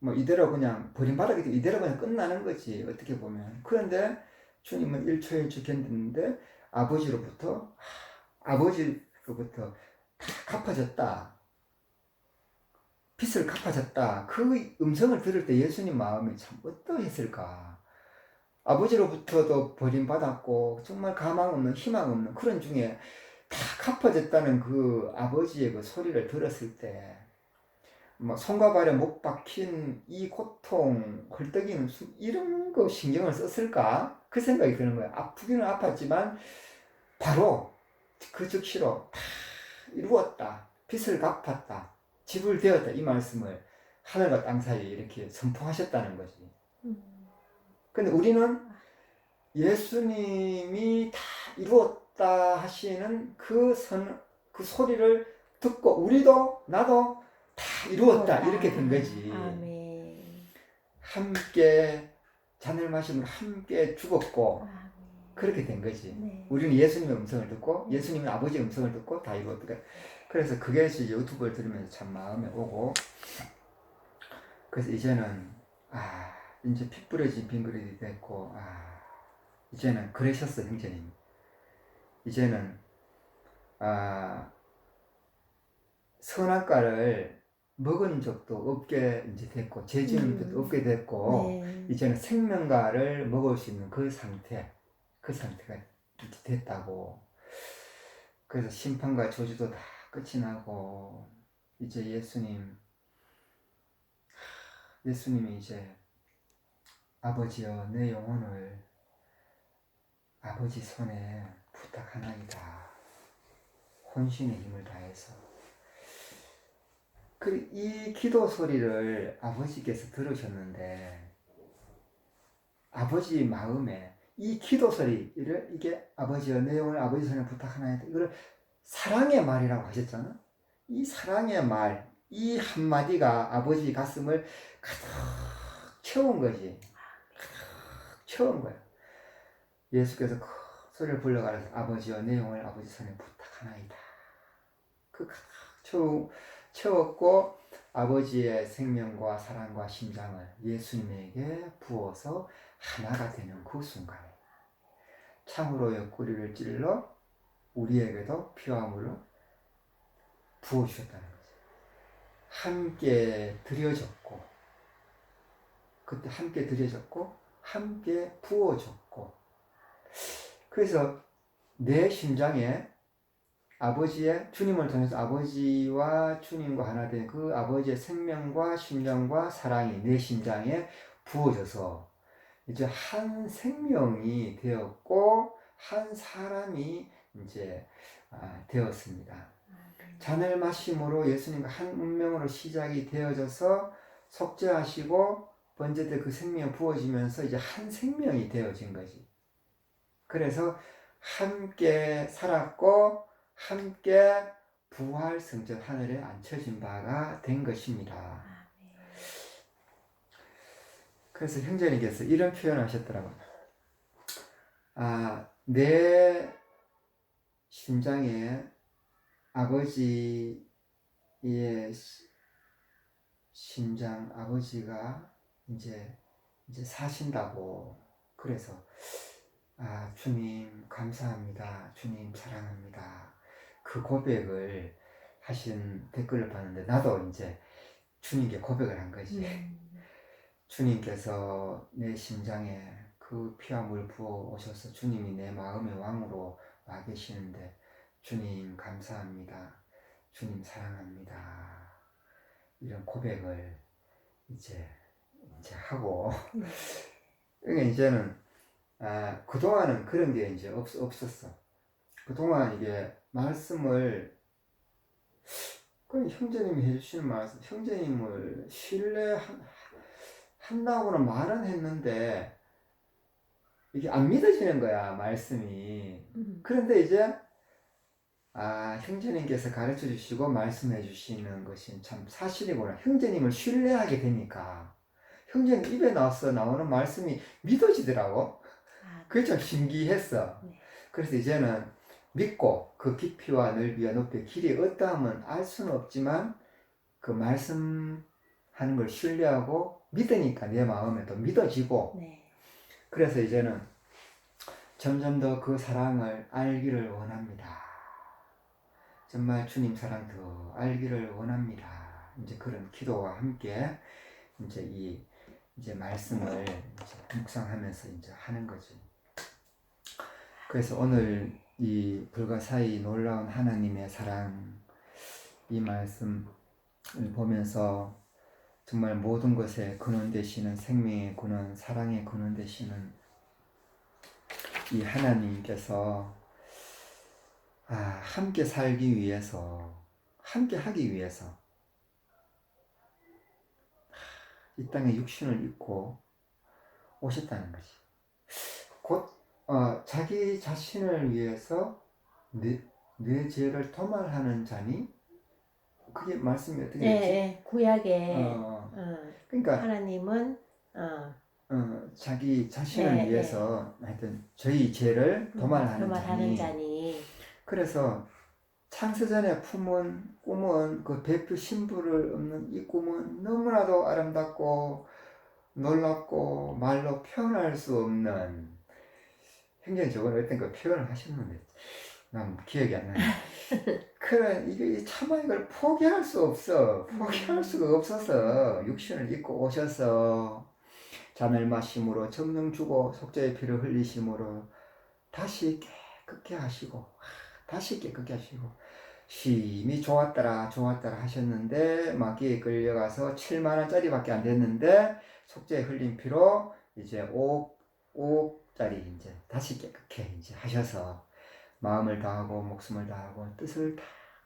뭐 이대로 그냥 버림받았기 때문에 이대로 그냥 끝나는 거지 어떻게 보면. 그런데 주님은 1초 1초 견디는데 아버지로부터 다 갚아졌다. 빚을 갚아졌다. 그 음성을 들을 때 예수님 마음이 참 어떠했을까. 아버지로부터도 버림받았고 정말 가망 없는 희망 없는 그런 중에 다 갚아졌다는 그 아버지의 그 소리를 들었을 때 뭐 손과 발에 못 박힌 이 고통, 헐떡이는 이런 거 신경을 썼을까? 그 생각이 드는 거야. 아프기는 아팠지만 바로 그 즉시로 다 이루었다. 빚을 갚았다. 집을 되었다. 이 말씀을 하늘과 땅 사이에 이렇게 선포하셨다는 거지. 근데 우리는 예수님이 다 이루었다 하시는 그 소리를 듣고 우리도 나도 다 이루었다 이렇게 된 거지. 아멘. 함께 잔을 마시므로 함께 죽었고 아멘. 그렇게 된 거지. 네. 우리는 예수님의 음성을 듣고 예수님은 아버지의 음성을 듣고 다 이루었다. 그래서 그게 유튜브를 들으면서 참 마음에 오고 그래서 이제는 이제 피 뿌려진 빈 그릇이 됐고 이제는 그러셨어 형제님. 이제는 선악과를 먹은 적도 없게 이제 됐고 죄 지은 적도 없게 됐고 네. 이제는 생명과를 먹을 수 있는 그 상태가 이제 됐다고. 그래서 심판과 저주도 다 끝이 나고 이제 예수님이 이제 아버지여 내 영혼을 아버지 손에 부탁하나이다. 혼신의 힘을 다해서. 이 기도 소리를 아버지께서 들으셨는데 아버지 마음에 이 기도 소리를 이게 아버지여 내 영혼을 아버지 손에 부탁하나이다. 이걸 사랑의 말이라고 하셨잖아. 이 사랑의 말 이 한마디가 아버지 가슴을 가득 채운 거지. 가득 채운 거야. 예수께서 큰 소리를 불러가면서 아버지여 내 영혼을 아버지 손에 부탁하나이다. 그 가득 채웠고 아버지의 생명과 사랑과 심장을 예수님에게 부어서 하나가 되는 그 순간에 참으로 옆구리를 찔러 우리에게도 피와 물을 부어주셨다는 거죠. 함께 드려졌고 그때 함께 드려졌고 함께 부어줬고 그래서 내 심장에 아버지의 주님을 통해서 아버지와 주님과 하나 된 그 아버지의 생명과 심장과 사랑이 내 심장에 부어져서 이제 한 생명이 되었고 한 사람이 이제 되었습니다. 잔을 마심으로 예수님과 한 운명으로 시작이 되어져서 속죄하시고 번제때 그 생명이 부어지면서 이제 한 생명이 되어진 거지. 그래서 함께 살았고 함께 부활 승천 하늘에 앉혀진 바가 된 것입니다. 그래서 형제님께서 이런 표현을 하셨더라고요. 내 심장에 아버지의 심장, 아버지가 이제 사신다고. 그래서 주님 감사합니다. 주님 사랑합니다. 그 고백을 하신 댓글을 봤는데 나도 이제 주님께 고백을 한 거지. 주님께서 내 심장에 그 피와 물 부어 오셔서 주님이 내 마음의 왕으로 와 계시는데 주님 감사합니다. 주님 사랑합니다. 이런 고백을 이제 하고 그러니까 이제는 그동안은 그런 게 이제 없었어. 그동안 이게 말씀을 그 형제님이 해주시는 말씀, 형제님을 신뢰한다고는 말은 했는데 이게 안 믿어지는 거야, 말씀이. 그런데 이제 형제님께서 가르쳐 주시고 말씀해 주시는 것이 참 사실이구나. 형제님을 신뢰하게 되니까 형제님 입에 나오는 말씀이 믿어지더라고. 그게 참 신기했어. 그래서 이제는 믿고 그 깊이와 넓이와 높이의 길이 어떠함은 알 수는 없지만 그 말씀하는 걸 신뢰하고 믿으니까 내 마음에 또 믿어지고 그래서 이제는 점점 더 그 사랑을 알기를 원합니다. 정말 주님 사랑 더 알기를 원합니다. 이제 그런 기도와 함께 이제 말씀을 이제 묵상하면서 이제 하는 거지. 그래서 오늘 이 불가사의 놀라운 하나님의 사랑 이 말씀을 보면서 정말 모든 것에 근원 되시는 생명의 근원, 사랑의 근원 되시는 이 하나님께서 함께 살기 위해서, 함께 하기 위해서 이 땅에 육신을 입고 오셨다는 거지. 곧 자기 자신을 위해서 내 죄를 도말하는 자니 그게 말씀이 어떻게 되지? 구약에 그러니까 하나님은 자기 자신을 위해서 하여튼 저희 죄를 도말하는 자니. 그래서 창세전에 품은 꿈은 그 배필 신부를 얻는 이 꿈은 너무나도 아름답고 놀랍고 말로 표현할 수 없는 형제는 저번에 어떤 그 표현을 하셨는데 난 기억이 안 나네. 그래 이게 차마 이걸 포기할 수 없어. 포기할 수가 없어서 육신을 입고 오셔서 잔을 마심으로 정령 주고 속죄의 피를 흘리심으로 다시 깨끗게 하시고 다시 깨끗게 하시고 심히 좋았더라 하셨는데 마귀에 끌려가서 7만원짜리밖에 안 됐는데 속죄의 흘린 피로 이제 5억짜리 이제 다시 깨끗게 이제 하셔서 마음을 다하고 목숨을 다하고 뜻을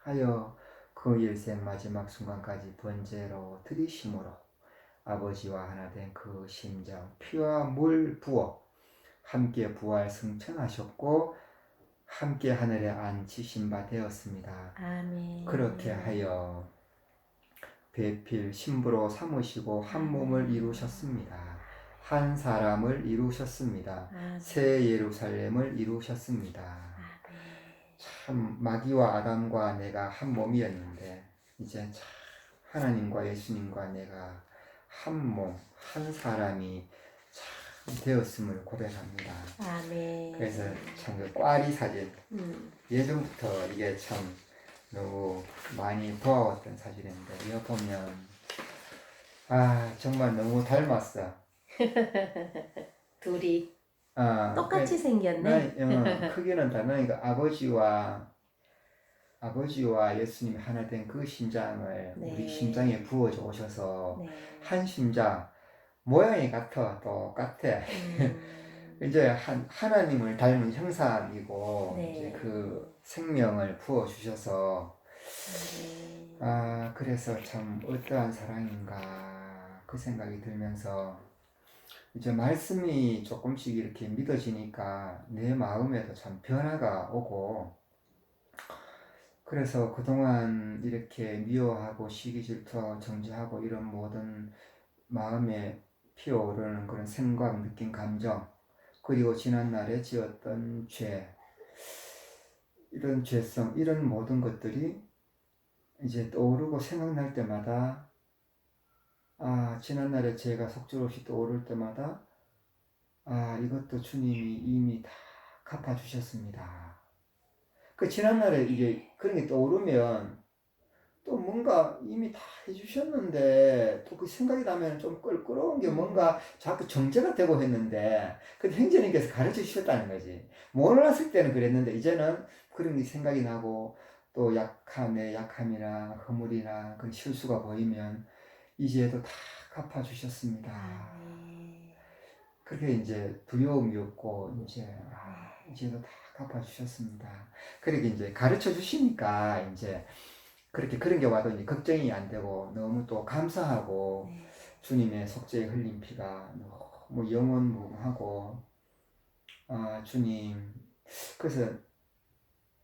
다하여 그 일생 마지막 순간까지 번제로 드리심으로 아버지와 하나 된 그 심장 피와 물 부어 함께 부활 승천하셨고 함께 하늘에 앉히신 바 되었습니다. 아멘. 그렇게 하여 배필 신부로 삼으시고 한 몸을 이루셨습니다. 한 사람을 이루셨습니다. 아멘. 새 예루살렘을 이루셨습니다. 아멘. 참 마귀와 아담과 내가 한 몸이었는데 이제 참 하나님과 예수님과 내가 한 몸, 한 사람이 참 되었음을 고백합니다. 아멘. 그래서 참 그 꽈리 사진 예전부터 이게 참 너무 많이 보아왔던 사진인데 이거 보면 정말 너무 닮았어. 둘이 아, 똑같이 생겼네. 크기는 다르니까 아버지와 예수님이 하나 된 그 심장을 네. 우리 심장에 부어져 오셔서 네. 한 심장 모양이 똑같아. 이제 하나님을 닮은 형상이고 네. 이제 그 생명을 부어 주셔서 그래서 참 어떠한 사랑인가 그 생각이 들면서 이제 말씀이 조금씩 이렇게 믿어지니까 내 마음에도 참 변화가 오고 그래서 그동안 이렇게 미워하고 시기 질투하고 정죄하고 이런 모든 마음에 피어오르는 그런 생각, 느낀 감정 그리고 지난날에 지었던 죄 이런 죄성 이런 모든 것들이 이제 떠오르고 생각날 때마다 지난날에 제가 속절없이 떠오를 때마다 이것도 주님이 이미 다 갚아주셨습니다. 그 지난날에 이게 그런 게 떠오르면 또 뭔가 이미 다 해주셨는데 또 그 생각이 나면 좀 껄끄러운 게 뭔가 자꾸 정제가 되고 했는데 근데 형제님께서 가르쳐 주셨다는 거지. 몰랐을 때는 그랬는데 이제는 그런 게 생각이 나고 또 내 약함이나 허물이나 그 실수가 보이면 이제도 다 갚아주셨습니다. 그렇게 이제 두려움이 없고 이제도 다 갚아주셨습니다. 그렇게 이제 가르쳐 주시니까 이제 그렇게 그런 게 와도 이제 걱정이 안 되고 너무 또 감사하고 주님의 속죄의 흘린 피가 너무 영원무궁하고 주님 그래서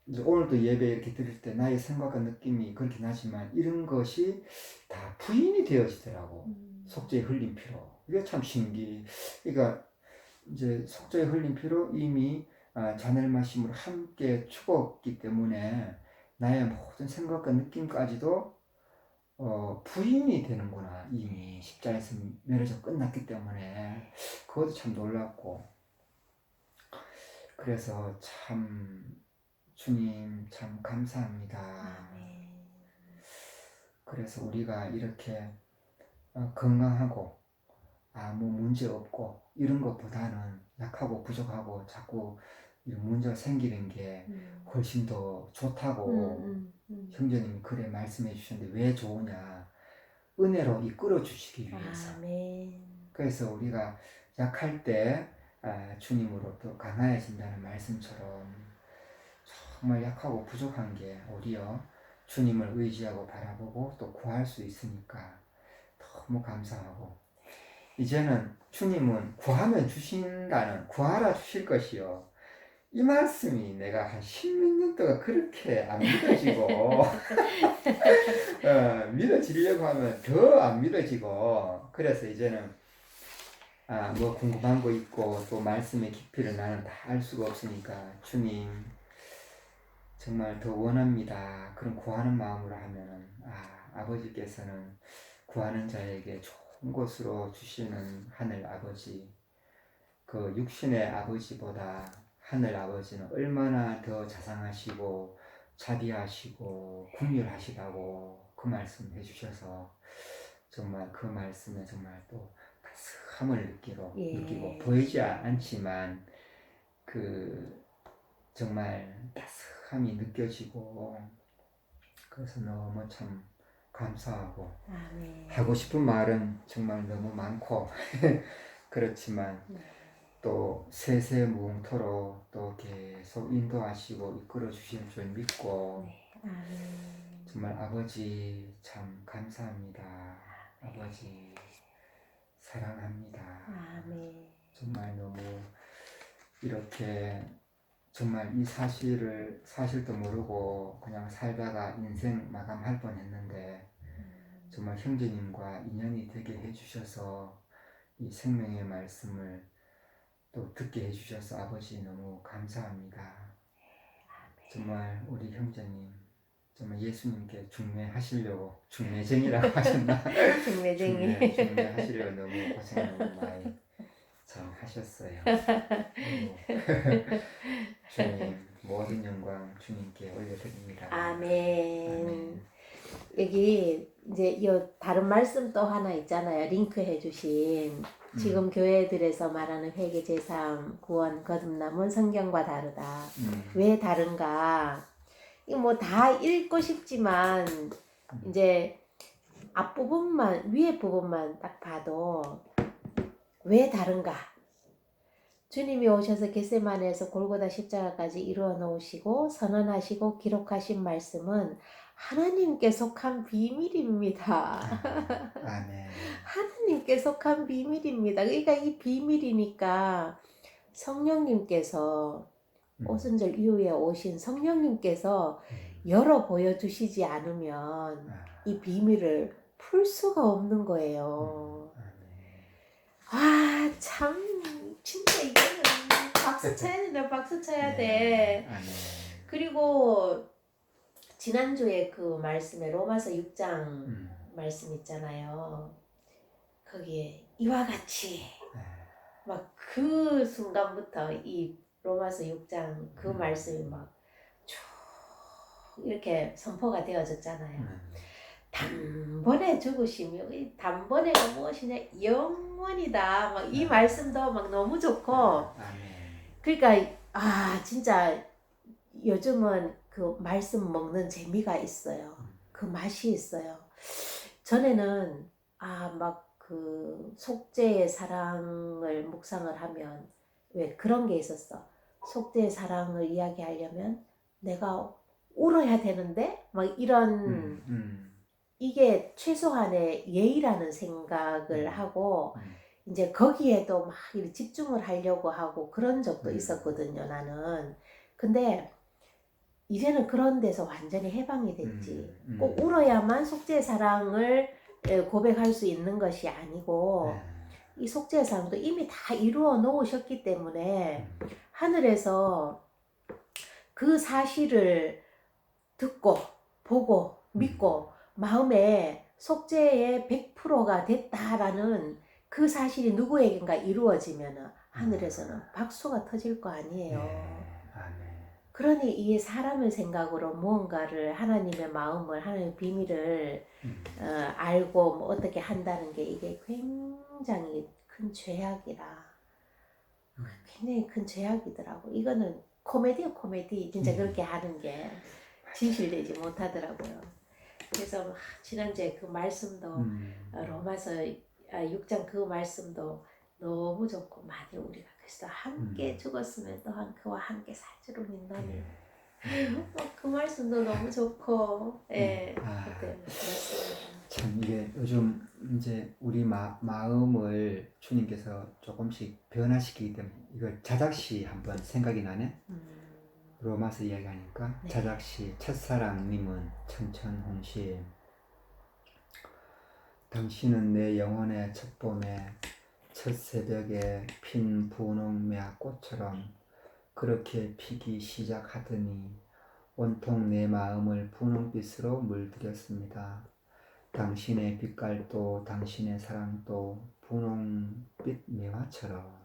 이제 오늘도 예배 이렇게 드릴 때 나의 생각과 느낌이 그렇게 나지만 이런 것이 다 부인이 되어지더라고. 속죄의 흘린 피로. 이게 참 신기. 그러니까 이제 속죄의 흘린 피로 이미 잔을 마심으로 함께 죽었기 때문에 나의 모든 생각과 느낌까지도 부인이 되는구나. 이미 십자가에서 멸해져 끝났기 때문에 그것도 참 놀랍고 그래서 참 주님 참 감사합니다. 그래서 우리가 이렇게 건강하고 아무 문제 없고 이런 것보다는 약하고 부족하고 자꾸 이런 문제가 생기는 게 훨씬 더 좋다고 형제님이 그래 말씀해 주셨는데 왜 좋으냐 은혜로 이끌어 주시기 위해서. 그래서 우리가 약할 때 주님으로부터 강화해진다는 말씀처럼 정말 약하고 부족한 게 오히려 주님을 의지하고 바라보고 또 구할 수 있으니까 너무 감사하고 이제는 주님은 구하면 주신다는 구하라 주실 것이요 이 말씀이 내가 한 10몇 년 동안 그렇게 안 믿어지고 믿어지려고 하면 더 안 믿어지고 그래서 이제는 뭐 궁금한 거 있고 또 말씀의 깊이를 나는 다 알 수가 없으니까 주님 정말 더 원합니다. 그런 구하는 마음으로 하면은 아버지께서는 구하는 자에게 좋은 것으로 주시는 하늘 아버지 그 육신의 아버지보다 하늘 아버지는 얼마나 더 자상하시고 자비하시고 긍휼하시다고 그 말씀 해주셔서 정말 그 말씀에 정말 또 따스함을 느끼고 보이지 않지만 그 정말 따스함이 느껴지고 그래서 너무 참 감사하고 하고 싶은 말은 정말 너무 많고 그렇지만 또 세세무궁토록 또 계속 인도하시고 이끌어 주실 줄 믿고 정말 아버지 참 감사합니다. 아버지 사랑합니다. 정말 너무 이렇게 정말 이 사실도 모르고 그냥 살다가 인생 마감할 뻔했는데 정말 형제님과 인연이 되게 해주셔서 이 생명의 말씀을 또 듣게 해주셔서 아버지 너무 감사합니다. 정말 우리 형제님 정말 예수님께 중매하시려고 중매쟁이라고 하셨나? 중매쟁이. 중매하시려고 너무 고생 너무 많이 참 하셨어요. 주님 모든 영광 주님께 올려드립니다. 아멘. 아멘. 여기 이제 이 다른 말씀 또 하나 있잖아요. 링크해 주신 지금 교회들에서 말하는 회개 제삼 구원 거듭남은 성경과 다르다. 왜 다른가? 이 뭐 다 읽고 싶지만 이제 앞부분만 위에 부분만 딱 봐도 왜 다른가? 주님이 오셔서 겟세마네에서 골고다 십자가까지 이루어 놓으시고 선언하시고 기록하신 말씀은 하나님께 속한 비밀입니다. 아멘. 하나님께 속한 비밀입니다. 그러니까 이 비밀이니까 성령님께서 오순절 이후에 오신 성령님께서 열어 보여주시지 않으면 이 비밀을 풀 수가 없는 거예요. 아, 참 진짜 이거는 박수 쳐야 된다. 박수 쳐야 돼. 그리고 지난주에 그 말씀에 로마서 6장 말씀 있잖아요. 거기에 이와 같이 막 그 순간부터 이 로마서 6장 그 말씀이 막 쭉 이렇게 선포가 되어졌잖아요. 단번에 죽으시며 이 단번에가 무엇이냐 영원이다. 막 이 말씀도 막 너무 좋고 그러니까 아 진짜 요즘은 그 말씀 먹는 재미가 있어요. 그 맛이 있어요. 전에는 막 그 속죄의 사랑을 묵상을 하면 왜 그런 게 있었어. 속죄의 사랑을 이야기하려면 내가 울어야 되는데 막 이런 이게 최소한의 예의라는 생각을 하고 이제 거기에도 막 집중을 하려고 하고 그런 적도 있었거든요, 나는. 근데 이제는 그런 데서 완전히 해방이 됐지. 꼭 울어야만 속죄의 사랑을 고백할 수 있는 것이 아니고 이 속죄의 사랑도 이미 다 이루어 놓으셨기 때문에 하늘에서 그 사실을 듣고 보고 믿고 마음에 속죄의 100%가 됐다라는 그 사실이 누구에겐가 이루어지면 하늘에서는 박수가 터질 거 아니에요. 그러니 이 사람의 생각으로 무언가를 하나님의 마음을 하나님의 비밀을 알고 뭐 어떻게 한다는 게 이게 굉장히 큰 죄악이라 굉장히 큰 죄악이더라고. 이거는 코미디야 코미디. 진짜 그렇게 하는 게 진실되지 못하더라고요. 그래서 지난주에 그 말씀도 로마서 6장 그 말씀도 너무 좋고 만일 우리가 그리스도 함께 죽었으면 또한 그와 함께 살 줄을 믿노니 그 말씀도 너무 좋고 그때 그렇습니다. 참 이게 요즘 이제 우리 마음을 주님께서 조금씩 변화시키기 때문에 이걸 자작시 한번 생각이 나네. 로마서 이야기하니까 네. 자작시 첫사랑님은 천천혼심 당신은 내 영혼의 첫 봄에 첫 새벽에 핀 분홍매화 꽃처럼 그렇게 피기 시작하더니 온통 내 마음을 분홍빛으로 물들였습니다. 당신의 빛깔도 당신의 사랑도 분홍빛 매화처럼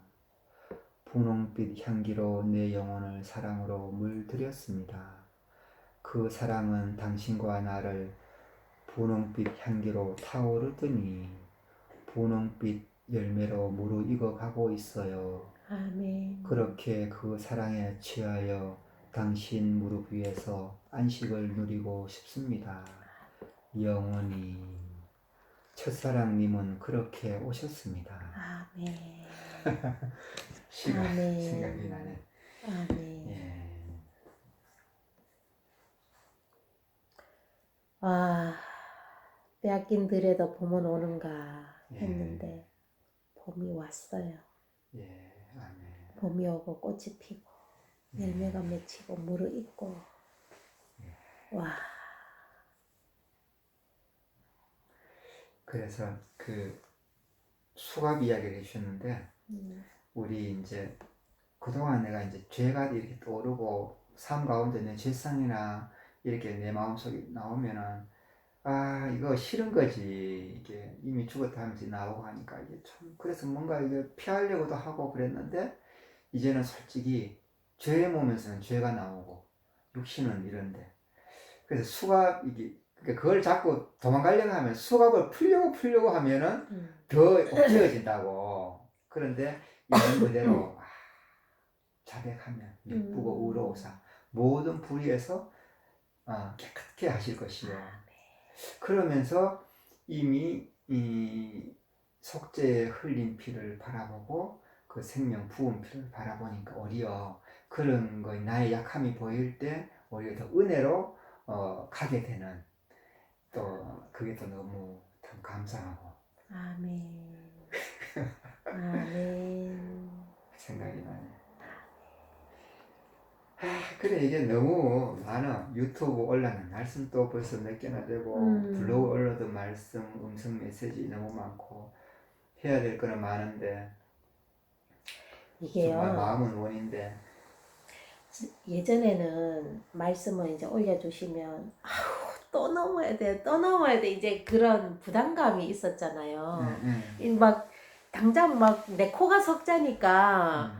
분홍빛 향기로 내 영혼을 사랑으로 물들였습니다. 그 사랑은 당신과 나를 분홍빛 향기로 타오르더니 분홍빛 열매로 무르익어 가고 있어요. 아멘. 그렇게 그 사랑에 취하여 당신 무릎 위에서 안식을 누리고 싶습니다. 영원히 첫사랑님은 그렇게 오셨습니다. 아멘. 시가 아멘. 생각이 나네. 아멘. 예. 빼앗긴 들에도 봄은 오는가 했는데 봄이 왔어요. 예. 아멘. 봄이 오고 꽃이 피고 열매가 맺히고 무르익고 와. 그래서 그 수갑 이야기를 해주셨는데 음, 우리 이제 그동안 내가 이제 죄가 이렇게 떠오르고 삶 가운데 내 죄성이나 이렇게 내 마음속에 나오면은 아 이거 싫은 거지 이게 이미 죽었다 하면서 나오고 하니까 이게 참 그래서 뭔가 이게 피하려고도 하고 그랬는데 이제는 솔직히 죄의 몸에서는 죄가 나오고 육신은 이런데 그래서 수갑 이게 그러니까 그걸 자꾸 도망가려고 하면 수갑을 풀려고 하면은 음, 더 억제어진다고 그런데 있는 그대로 자백하면 기쁘고 음. 의로우사 모든 불의에서 깨끗게 하실 것이요. 그러면서 이미 이 속죄에 흘린 피를 바라보고 그 생명 부은 피를 바라보니까 오히려 그런 거 나의 약함이 보일 때 오히려 더 은혜로 가게 되는 또 그게 또 너무 참 감사하고 아멘. 아멘. 생각이 나네. 그래 이게 너무 많아. 유튜브 올라는 말씀도 벌써 몇 개나 되고 블로그 올라도 말씀 음성 메시지 너무 많고 해야 될 거는 많은데 정말 이게요. 마음은 원인데 예전에는 말씀을 이제 올려주시면 아우 또 넘어야 돼, 또 넘어야 돼 이제 그런 부담감이 있었잖아요. 이 막 당장 막 내 코가 석자니까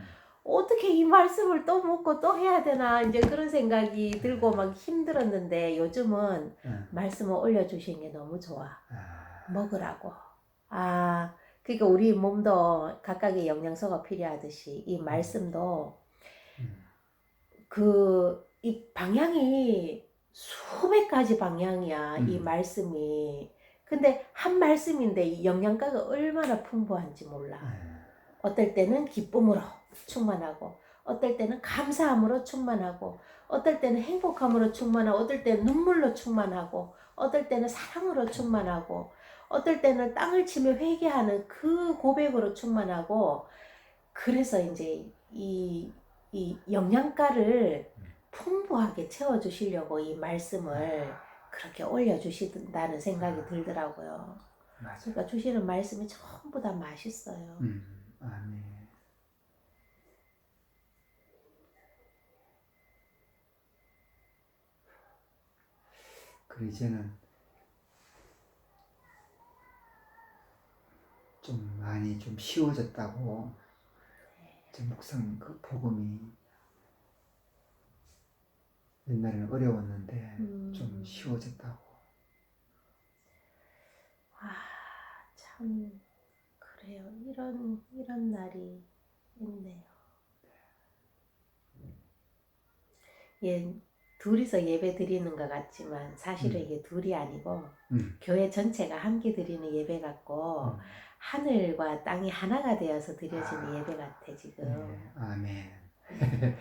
어떻게 이 말씀을 또 묻고 또 해야 되나 이제 그런 생각이 들고 막 힘들었는데 요즘은 말씀을 올려주신 게 너무 좋아. 먹으라고. 아, 그러니까 우리 몸도 각각의 영양소가 필요하듯이 이 말씀도 이 방향이 수백 가지 방향이야, 이 말씀이. 근데 한 말씀인데 이 영양가가 얼마나 풍부한지 몰라. 어떨 때는 기쁨으로 충만하고, 어떨 때는 감사함으로 충만하고, 어떨 때는 행복함으로 충만하고, 어떨 때는 눈물로 충만하고, 어떨 때는 사랑으로 충만하고, 어떨 때는 땅을 치며 회개하는 그 고백으로 충만하고, 그래서 이제 이 영양가를 풍부하게 채워주시려고 이 말씀을 그렇게 올려주신다는 생각이 들더라고요. 맞아. 그러니까 주시는 말씀이 전부 다 맛있어요. 아멘. 그 이제는 좀 많이 좀 쉬워졌다고 제 묵상 그 복음이 옛날에는 어려웠는데 좀 쉬워졌다고. 아, 참 그래요. 이런 날이 있네요. 예, 둘이서 예배 드리는 것 같지만 사실은 이게 둘이 아니고 교회 전체가 함께 드리는 예배 같고 하늘과 땅이 하나가 되어서 드려지는 예배 같아 지금. 네, 아멘.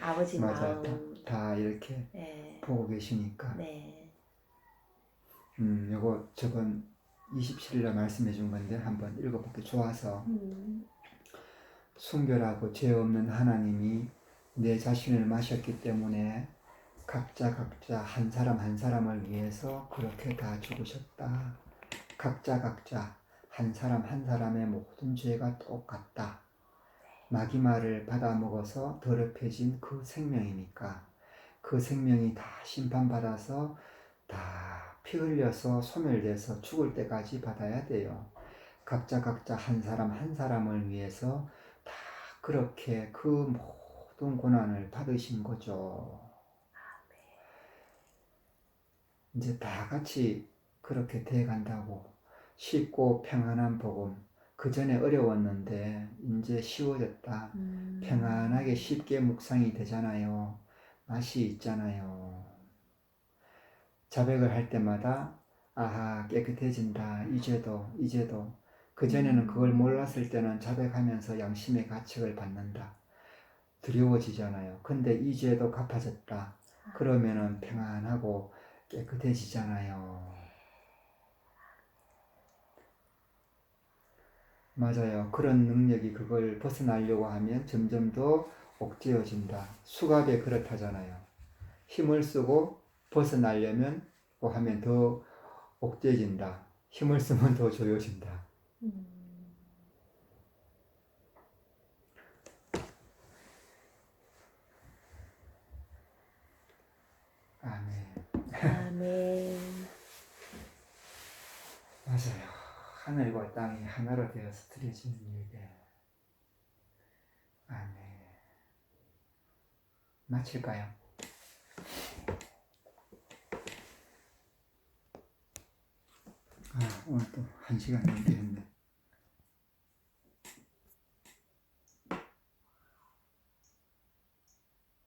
아버지 맞아. 마음. 다 이렇게 네, 보고 계시니까. 네. 요거 저번 27일날 말씀해 준 건데 한번 읽어볼게. 좋아서 순결하고 죄 없는 하나님이 내 자신을 마셨기 때문에 각자 한 사람 한 사람을 위해서 그렇게 다 죽으셨다. 각자 한 사람 한 사람의 모든 죄가 똑같다. 마귀말을 받아먹어서 더럽혀진 그 생명이니까 그 생명이 다 심판받아서 다 피 흘려서 소멸돼서 죽을 때까지 받아야 돼요. 각자 한 사람 한 사람을 위해서 다 그렇게 그 모든 고난을 받으신 거죠. 이제 다 같이 그렇게 돼 간다고. 쉽고 평안한 복음. 그 전에 어려웠는데 이제 쉬워졌다. 평안하게 쉽게 묵상이 되잖아요. 맛이 있잖아요. 자백을 할 때마다 아하 깨끗해진다. 이제도 그전에는 그걸 몰랐을 때는 자백하면서 양심의 가책을 받는다. 두려워지잖아요. 근데 이제도 갚아졌다. 그러면은 평안하고 깨끗해지잖아요. 맞아요. 그런 능력이 그걸 벗어나려고 하면 점점 더 억제어진다. 수갑에 그렇다잖아요. 힘을 쓰고 벗어나려면 뭐 하면 더 억제진다. 힘을 쓰면 더 좋아진다. 아멘. 아멘. 맞아요. 하늘과 땅이 하나로 되어서 드려지는 예배. 아멘. 마칠까요? 오늘 또 1시간 넘게 했네.